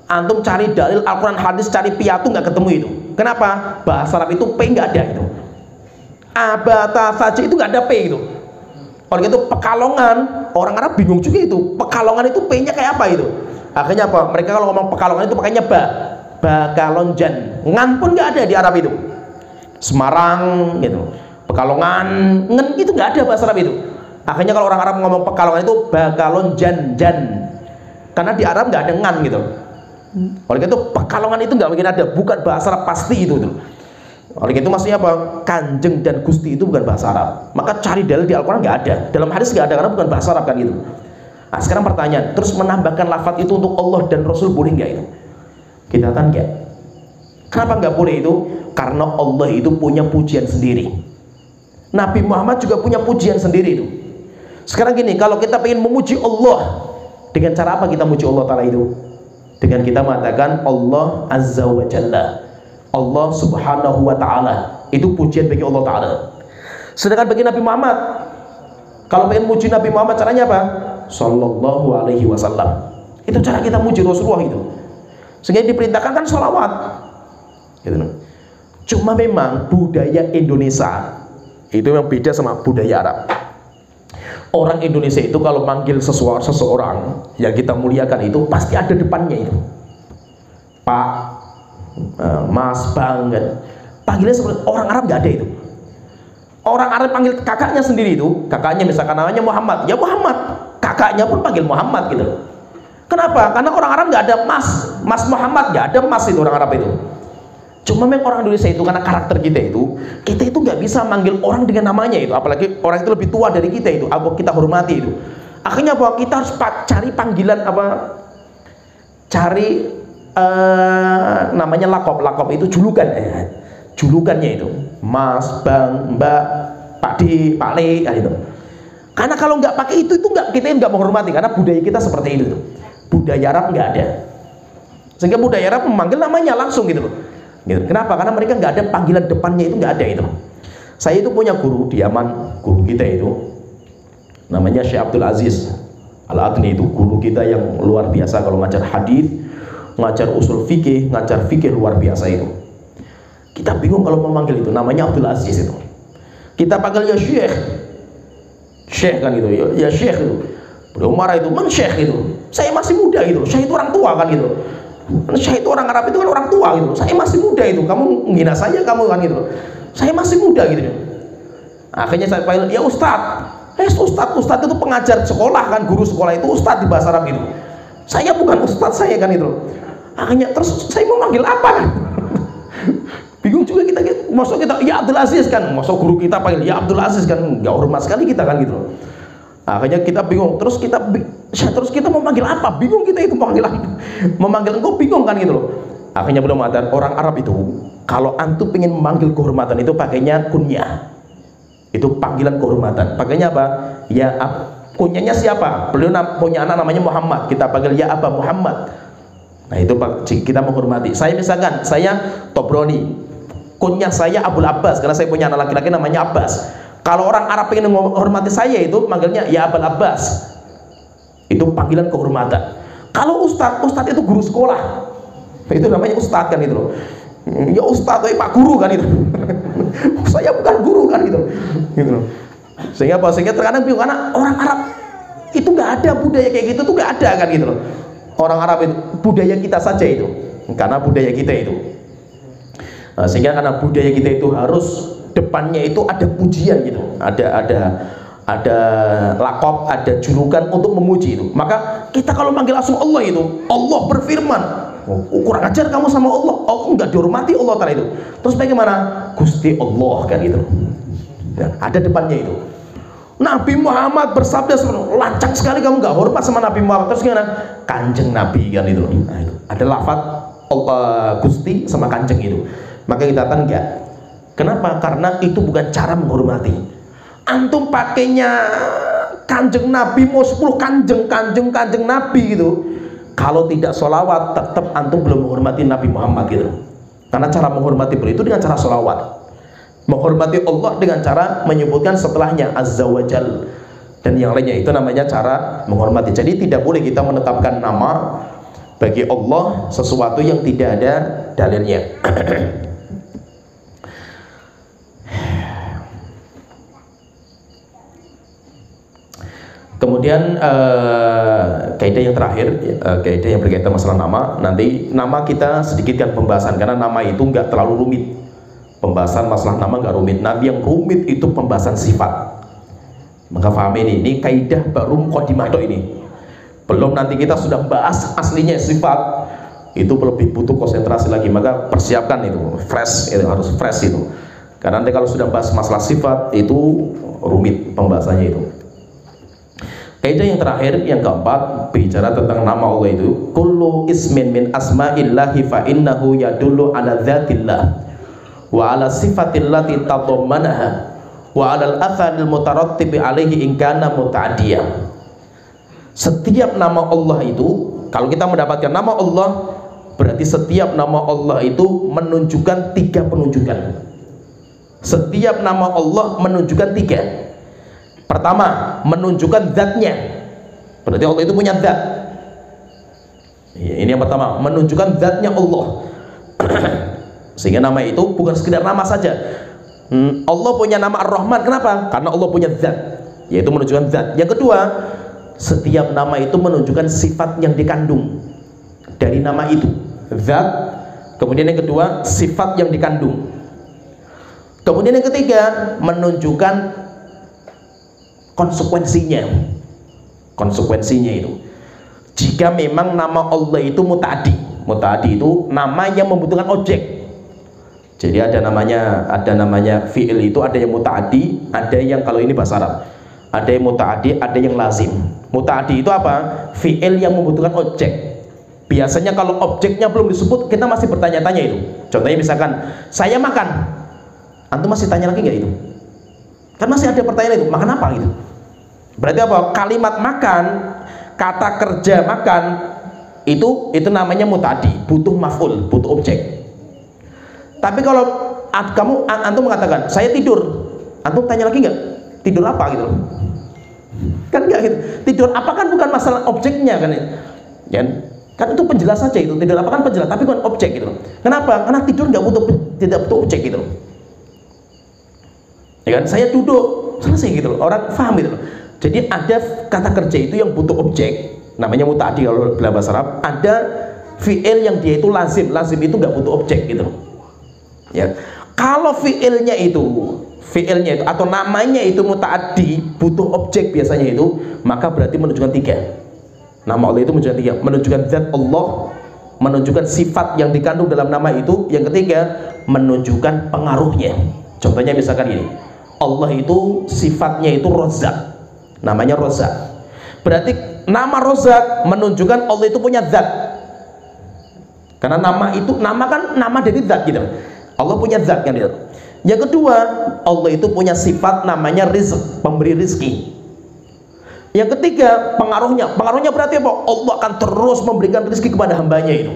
Antum cari dalil Al-Quran hadis cari piatu nggak ketemu itu. Kenapa? Bahasa Arab itu P nggak ada itu. Abata saja itu nggak ada P itu. Kalau gitu Pekalongan, orang Arab bingung juga itu. Pekalongan itu P-nya kayak apa itu? Akhirnya apa? Mereka kalau ngomong Pekalongan itu pakainya Bakalonjan. Ngan pun nggak ada di Arab itu. Semarang gitu. Pekalongan, ngen itu nggak ada bahasa Arab itu. Akhirnya kalau orang Arab ngomong Pekalongan itu Bakalonjan. Karena di Arab nggak ada ngan gitu. Oleh itu Pekalongan itu nggak mungkin ada, bukan bahasa Arab pasti itu. Oleh itu maksudnya apa? Kanjeng dan Gusti itu bukan bahasa Arab. Maka cari dalil di Al-Quran nggak ada, dalam hadis nggak ada karena bukan bahasa Arab kan gitu. Nah, sekarang pertanyaan, terus menambahkan lafaz itu untuk Allah dan Rasul boleh nggak itu? Kita kan nggak. Kenapa nggak boleh itu? Karena Allah itu punya pujian sendiri. Nabi Muhammad juga punya pujian sendiri itu. Sekarang gini, kalau kita ingin memuji Allah, dengan cara apa kita memuji Allah Ta'ala itu? Dengan kita mengatakan Allah Azza wa Jalla, Allah Subhanahu wa Ta'ala, itu pujian bagi Allah Ta'ala. Sedangkan bagi Nabi Muhammad, kalau pengen muji Nabi Muhammad caranya apa? Sallallahu alaihi wasallam. Itu cara kita muji Rasulullah itu. Sehingga diperintahkan kan sholawat gitu. Cuma memang budaya Indonesia itu memang beda sama budaya Arab. Orang Indonesia itu kalau manggil seseorang yang kita muliakan itu pasti ada depannya itu. Pak, Mas, Bang kan. Panggilnya seperti orang Arab nggak ada itu. Orang Arab panggil kakaknya sendiri itu, kakaknya misalkan namanya Muhammad, ya Muhammad. Kakaknya pun panggil Muhammad gitu. Kenapa? Karena orang Arab nggak ada Mas Muhammad, nggak ada Mas itu orang Arab itu. Cuma memang orang Indonesia itu karena karakter kita itu nggak bisa manggil orang dengan namanya itu, apalagi orang itu lebih tua dari kita itu, apa kita hormati itu. Akhirnya bahwa kita harus cari panggilan cari namanya lakop itu julukan julukannya itu Mas, Bang, Mbak, Pak D, Pak Le gitu. Karena kalau nggak pakai itu nggak, kita nggak menghormati karena budaya kita seperti itu tuh. Budaya Arab nggak ada, sehingga budaya Arab memanggil namanya langsung gitu loh. Gitu. Kenapa? Karena mereka nggak ada panggilan depannya itu nggak ada itu. Saya itu punya guru di Yaman, guru kita itu namanya Syekh Abdul Aziz Al-Adni, itu guru kita yang luar biasa kalau ngajar hadis, ngajar usul fikih, ngajar fikih luar biasa itu. Kita bingung kalau memanggil itu, namanya Abdul Aziz itu. Kita panggil ya Syekh kan gitu, ya Syekh itu. Beliau marah itu, "Man Syekh itu? Saya masih muda gitu. Syekh itu orang tua kan gitu. Syekh itu orang Arab itu kan orang tua gitu. Saya masih muda itu. Kamu menghina saya kamu kan gitu. Saya masih muda gitu." Akhirnya saya panggil, "Ya Ustadz." Ustadz itu pengajar sekolah kan, guru sekolah itu Ustadz di bahasa Arab itu. Saya bukan Ustadz saya kan itu. Akhirnya terus saya mau manggil apa kan? Bingung juga kita, maksud kita ya Abdul Aziz kan, maksud guru kita panggil ya Abdul Aziz kan, nggak hormat sekali kita kan gitu. Akhirnya kita bingung, terus kita mau manggil apa? Bingung kita itu mau manggil apa? Memanggil engkau bingung kan gitu loh. Akhirnya beliau mengatakan, orang Arab itu kalau antum ingin memanggil kehormatan itu pakainya kunyah. Itu panggilan kehormatan. Pakainya apa? Ya, kunyahnya siapa? Beliau punya anak namanya Muhammad. Kita panggil ya Aba Muhammad. Nah, itu kita menghormati. Saya misalkan, saya Tobroni. Kunyah saya Abul Abbas karena saya punya anak laki-laki namanya Abbas. Kalau orang Arab ingin menghormati saya itu manggilnya ya Abul Abbas. Itu panggilan kehormatan. Kalau ustadz itu guru sekolah. Itu namanya ustadz kan itu loh. Ya ustadz, Pak guru kan itu. Saya bukan guru kan gitu. Sehingga terkadang bingung karena orang Arab itu nggak ada budaya kayak gitu tuh nggak ada kan gitu loh. Orang Arab itu budaya kita saja itu. Karena budaya kita itu. Nah, sehingga karena budaya kita itu harus depannya itu ada pujian gitu, ada lakop, ada julukan untuk memuji itu. Maka kita kalau manggil langsung Allah itu, Allah berfirman, kurang ajar kamu sama Allah, enggak dihormati Allah Ta'ala itu. Terus bagaimana? Gusti Allah kan gitu. Ya, ada depannya itu. Nabi Muhammad bersabda sebenarnya, lancang sekali kamu nggak hormat sama Nabi Muhammad. Terus gimana? Kanjeng Nabi kan itu. Nah, itu ada lafaz Allah Gusti sama kanjeng itu. Maka kita katakan enggak. Kenapa? Karena itu bukan cara menghormati. Antum pakainya kanjeng Nabi, mau 10 kanjeng Nabi gitu. Kalau tidak sholawat, tetap antum belum menghormati Nabi Muhammad gitu. Karena cara menghormati beliau itu dengan cara sholawat. Menghormati Allah dengan cara menyebutkan setelahnya Azza wa Jal. Dan yang lainnya itu namanya cara menghormati. Jadi tidak boleh kita menetapkan nama bagi Allah sesuatu yang tidak ada dalilnya. Kemudian kaidah yang terakhir, kaidah yang berkaitan masalah nama. Nanti nama kita sedikitkan pembahasan karena nama itu nggak terlalu rumit. Pembahasan masalah nama nggak rumit. Nanti yang rumit itu pembahasan sifat. Maka paham ini kaidah baru mukadimah ini. Belum nanti kita sudah bahas aslinya sifat. Itu lebih butuh konsentrasi lagi. Maka persiapkan itu fresh, itu harus fresh itu. Karena nanti kalau sudah bahas masalah sifat itu rumit pembahasannya itu. Kaidah yang terakhir, yang keempat, bicara tentang nama Allah itu, kullu ismin min asma'illahi fa innahu yadullu ala dzatillah wa ala sifatillati tadammanaha wa ala al-atharil mutarattibi alaihi in kana muta'addiyan. Setiap nama Allah itu, kalau kita mendapatkan nama Allah, berarti setiap nama Allah itu menunjukkan 3 penunjukan. Setiap nama Allah menunjukkan 3. Pertama, menunjukkan zatnya. Berarti Allah itu punya zat. Ini yang pertama, menunjukkan zatnya Allah. Sehingga nama itu bukan sekedar nama saja. Allah punya nama Ar-Rahman. Kenapa? Karena Allah punya zat, yaitu menunjukkan zat. Yang kedua, setiap nama itu menunjukkan sifat yang dikandung dari nama itu. Zat. Kemudian yang kedua, sifat yang dikandung. Kemudian yang ketiga, menunjukkan konsekuensinya itu. Jika memang nama Allah itu muta'addi itu nama yang membutuhkan objek. Jadi ada namanya fi'il itu, ada yang muta'addi, ada yang, kalau ini bahasa Arab, ada yang muta'addi, ada yang lazim. Muta'addi itu apa? Fi'il yang membutuhkan objek. Biasanya kalau objeknya belum disebut, kita masih bertanya-tanya itu. Contohnya misalkan saya makan, antum masih tanya lagi nggak itu? Kan masih ada pertanyaan itu, makan apa gitu. Berarti apa? Kalimat makan, kata kerja makan itu namanya muta'addi, butuh maf'ul, butuh objek. Tapi kalau antum mengatakan saya tidur, antum tanya lagi nggak? Tidur apa gitu? Kan nggak gitu. Tidur apa kan bukan masalah objeknya kan? Kan itu penjelas saja itu. Tidur apa kan penjelas, tapi bukan objek gitu. Kenapa? Karena tidur tidak butuh objek gitu. Ya kan? Saya duduk, selesai gitu loh. Orang paham gitu loh. Jadi ada kata kerja itu yang butuh objek, namanya muta'addi kalau dalam bahasa Arab. Ada fi'il yang dia itu lazim itu nggak butuh objek gitu. Ya, kalau fi'ilnya itu atau namanya itu muta'addi, butuh objek biasanya itu, maka berarti menunjukkan 3. Nama Allah itu menunjukkan 3, menunjukkan zat Allah, menunjukkan sifat yang dikandung dalam nama itu. Yang ketiga, menunjukkan pengaruhnya. Contohnya misalkan ini, Allah itu sifatnya itu Razzaq. namanya Rozak. Berarti nama Rozak menunjukkan Allah itu punya zat. Karena nama itu, nama kan nama dari zat gitu. Allah punya zat kan gitu. Yang kedua, Allah itu punya sifat namanya rizq, pemberi rizki. Yang ketiga, pengaruhnya. Pengaruhnya berarti apa? Allah akan terus memberikan rizki kepada hambanya itu.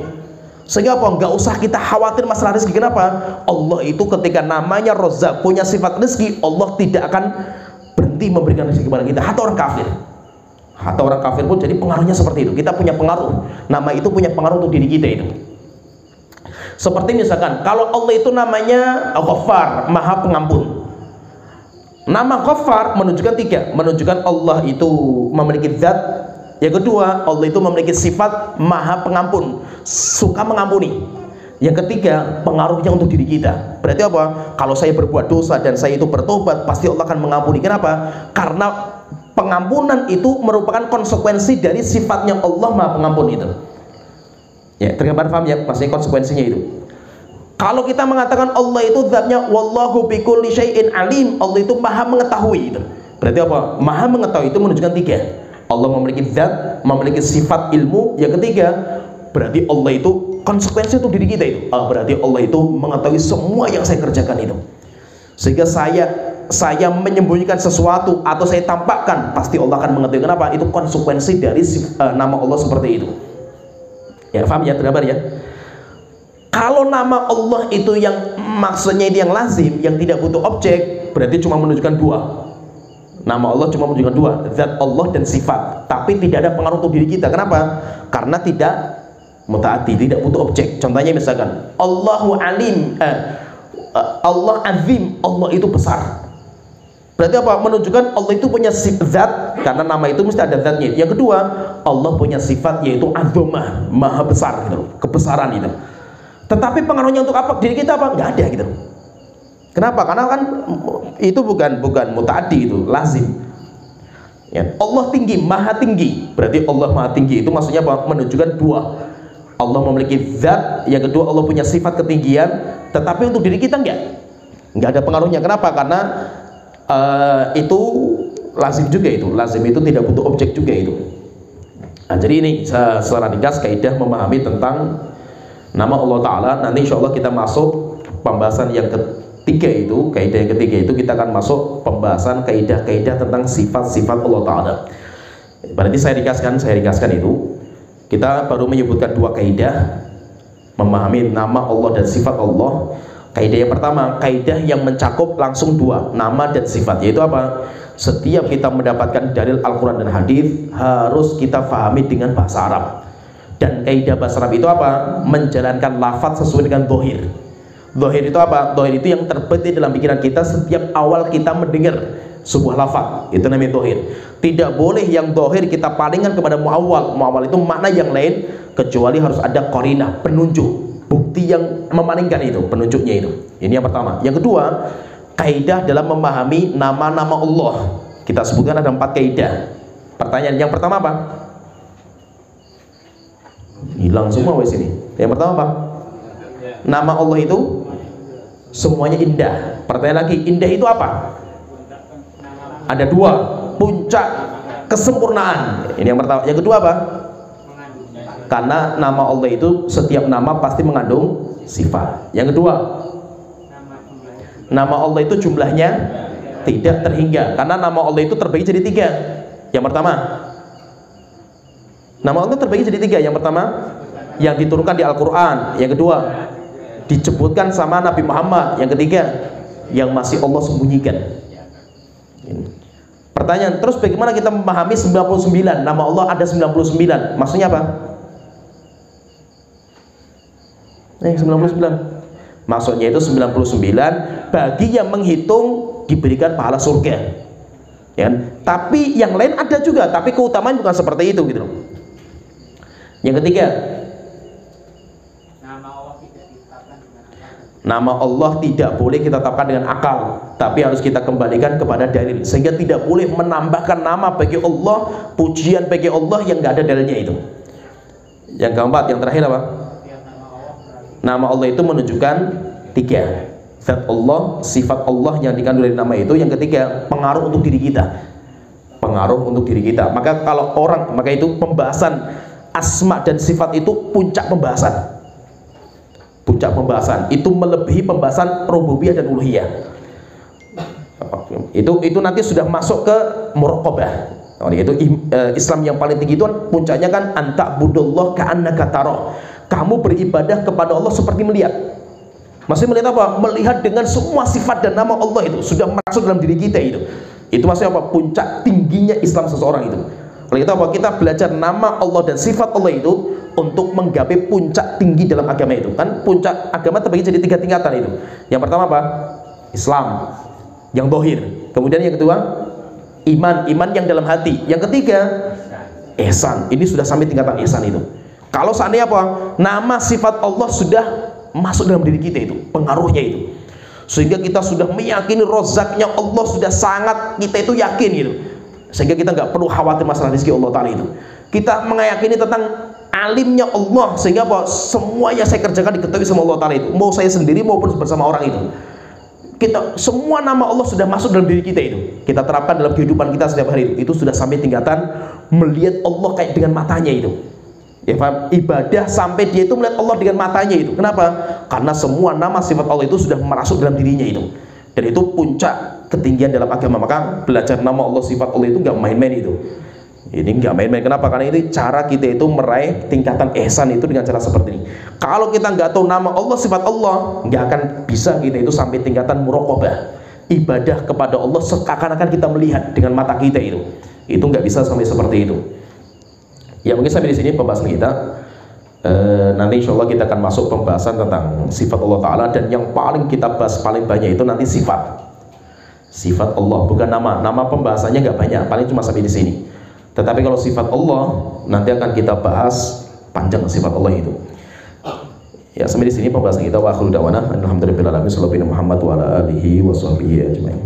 Sehingga apa? Nggak usah kita khawatir masalah rizki. Kenapa? Allah itu ketika namanya Rozak, punya sifat rizki, Allah tidak akan berhenti memberikan rizki kepada kita. Hatta orang kafir. Hatta orang kafir pun jadi pengaruhnya seperti itu. Kita punya pengaruh. Nama itu punya pengaruh untuk diri kita itu. Seperti misalkan, kalau Allah itu namanya Ghaffar, Maha Pengampun. Nama Ghaffar menunjukkan tiga. Menunjukkan Allah itu memiliki zat. Yang kedua, Allah itu memiliki sifat Maha Pengampun, suka mengampuni. Yang ketiga, pengaruhnya untuk diri kita. Berarti apa? Kalau saya berbuat dosa dan saya itu bertobat, pasti Allah akan mengampuni. Kenapa? Karena pengampunan itu merupakan konsekuensi dari sifatnya Allah Maha Pengampun itu. Ya, tergambar paham ya? Maksudnya konsekuensinya itu. Kalau kita mengatakan Allah itu zatnya wallahu bikulli syai'in alim, Allah itu maha mengetahui itu. Berarti apa? Maha mengetahui itu menunjukkan tiga. Allah memiliki zat, memiliki sifat ilmu. Yang ketiga, berarti Allah itu konsekuensi untuk diri kita itu. Berarti Allah itu mengetahui semua yang saya kerjakan itu. Sehingga saya menyembunyikan sesuatu atau saya tampakkan, pasti Allah akan mengetahui. Kenapa? Itu konsekuensi dari nama Allah seperti itu. Ya, paham ya, tergambar ya. Kalau nama Allah itu yang maksudnya itu yang lazim, yang tidak butuh objek, berarti cuma menunjukkan dua. Nama Allah cuma menunjukkan dua, zat Allah dan sifat, tapi tidak ada pengaruh untuk diri kita. Kenapa? Karena tidak mutaati, tidak butuh objek. Contohnya misalkan Allahu alim, Allah azim, Allah itu besar. Berarti apa? Menunjukkan Allah itu punya zat, karena nama itu mesti ada zatnya. Yang kedua, Allah punya sifat yaitu azomah, maha besar gitu, kebesaran itu. Tetapi pengaruhnya untuk apa? Diri kita apa? Nggak ada gitu. Kenapa? Karena kan itu bukan mutaaddi, itu lazim. Ya. Allah tinggi, maha tinggi. Berarti Allah maha tinggi itu maksudnya apa? Menunjukkan dua. Allah memiliki zat, yang kedua Allah punya sifat ketinggian. Tetapi untuk diri kita nggak ada pengaruhnya. Kenapa? Karena itu lazim juga itu. Lazim itu tidak butuh objek juga itu. Nah, jadi ini secara ringkas kaidah memahami tentang nama Allah Ta'ala. Nanti insya Allah kita masuk pembahasan yang ketiga itu. Kaidah yang ketiga itu kita akan masuk pembahasan kaidah-kaidah tentang sifat-sifat Allah Ta'ala. Berarti saya ringkaskan itu. Kita baru menyebutkan dua kaidah memahami nama Allah dan sifat Allah. Kaidah yang pertama, kaidah yang mencakup langsung dua, nama dan sifat, yaitu apa? Setiap kita mendapatkan dalil Al-Quran dan Hadis harus kita fahami dengan bahasa Arab. Dan kaidah bahasa Arab itu apa? Menjalankan lafaz sesuai dengan dohir. Dohir itu apa? Dohir itu yang terbetik dalam pikiran kita setiap awal kita mendengar sebuah lafaz, itu namanya dohir. Tidak boleh yang dohir kita palingkan kepada muawwal. Muawwal itu makna yang lain, kecuali harus ada qarinah, penunjuk, bukti yang memalingkan itu, penunjuknya itu. Ini yang pertama. Yang kedua, kaidah dalam memahami nama-nama Allah. Kita sebutkan ada 4 kaidah. Pertanyaan yang pertama apa? Hilang semua wes ini. Yang pertama apa? Nama Allah itu semuanya indah. Pertanyaan lagi, indah itu apa? Ada 2, puncak kesempurnaan. Ini yang pertama. Yang kedua apa? Karena nama Allah itu setiap nama pasti mengandung sifat. Yang kedua, nama Allah itu jumlahnya tidak terhingga. Karena nama Allah itu terbagi jadi 3. Yang pertama, nama Allah terbagi jadi 3. Yang pertama, yang diturunkan di Al-Quran. Yang kedua, disebutkan sama Nabi Muhammad. Yang ketiga, yang masih Allah sembunyikan. Pertanyaan, terus bagaimana kita memahami 99? Nama Allah ada 99. Maksudnya apa? 99. Maksudnya itu 99 bagi yang menghitung diberikan pahala surga. Ya. Tapi yang lain ada juga, tapi keutamaan bukan seperti itu gitu loh. Yang ketiga, nama Allah tidak boleh kita tetapkan dengan akal, tapi harus kita kembalikan kepada dalil. Sehingga tidak boleh menambahkan nama bagi Allah, pujian bagi Allah yang nggak ada dalilnya itu. Yang keempat, yang terakhir apa? Nama Allah itu menunjukkan 3, zat Allah, sifat Allah yang dikandung dari nama itu. Yang ketiga, pengaruh untuk diri kita. pengaruh untuk diri kita. Maka kalau orang, maka itu pembahasan asma dan sifat itu puncak pembahasan. Puncak pembahasan itu melebihi pembahasan rububiyah dan uluhiyah. Itu nanti sudah masuk ke muraqabah. Itu Islam yang paling tinggi itu kan puncaknya kan anta'budullah ka'annaka tarah. Kamu beribadah kepada Allah seperti melihat. Maksudnya melihat apa? Melihat dengan semua sifat dan nama Allah itu sudah masuk dalam diri kita itu. Itu maksudnya apa? Puncak tingginya Islam seseorang itu. Oleh itu apa? Kita belajar nama Allah dan sifat Allah itu untuk menggapai puncak tinggi dalam agama itu. Kan puncak agama terbagi jadi 3 tingkatan itu. Yang pertama apa? Islam yang zahir. Kemudian yang kedua, iman yang dalam hati. Yang ketiga, ihsan. Ini sudah sampai tingkatan ihsan itu. Kalau seandainya apa? Nama sifat Allah sudah masuk dalam diri kita itu, pengaruhnya itu. Sehingga kita sudah meyakini rozaknya Allah sudah sangat, kita itu yakin gitu. Sehingga kita nggak perlu khawatir masalah rezeki Allah Ta'ala itu. Kita meyakini tentang alimnya Allah, sehingga apa? Semua yang saya kerjakan diketahui sama Allah Ta'ala itu. Mau saya sendiri maupun bersama orang itu. Kita semua nama Allah sudah masuk dalam diri kita itu. Kita terapkan dalam kehidupan kita setiap hari itu. Itu sudah sampai tingkatan melihat Allah kayak dengan matanya itu. Ya, paham? Ibadah sampai dia itu melihat Allah dengan matanya itu. Kenapa? Karena semua nama sifat Allah itu sudah masuk dalam dirinya itu. Dan itu puncak ketinggian dalam agama. Maka belajar nama Allah, sifat Allah itu nggak main-main itu. Ini nggak main-main. Kenapa? Karena ini cara kita itu meraih tingkatan ihsan itu dengan cara seperti ini. Kalau kita nggak tahu nama Allah, sifat Allah, nggak akan bisa kita itu sampai tingkatan muraqabah. Ibadah kepada Allah seakan-akan kita melihat dengan mata kita itu. Itu nggak bisa sampai seperti itu. Ya, mungkin sampai di sini pembahasan kita. Nanti insya Allah kita akan masuk pembahasan tentang sifat Allah Ta'ala. Dan yang paling kita bahas paling banyak itu nanti sifat. Sifat Allah, bukan nama. Nama pembahasannya nggak banyak, paling cuma sampai di sini. Tetapi kalau sifat Allah nanti akan kita bahas panjang sifat Allah itu. Ya, sampai di sini pembahasan kita. Wa akhiru da'wana alhamdulillahirabbil alamin. Sallallahu Muhammad wa ala alihi wa sahbihi ajmain.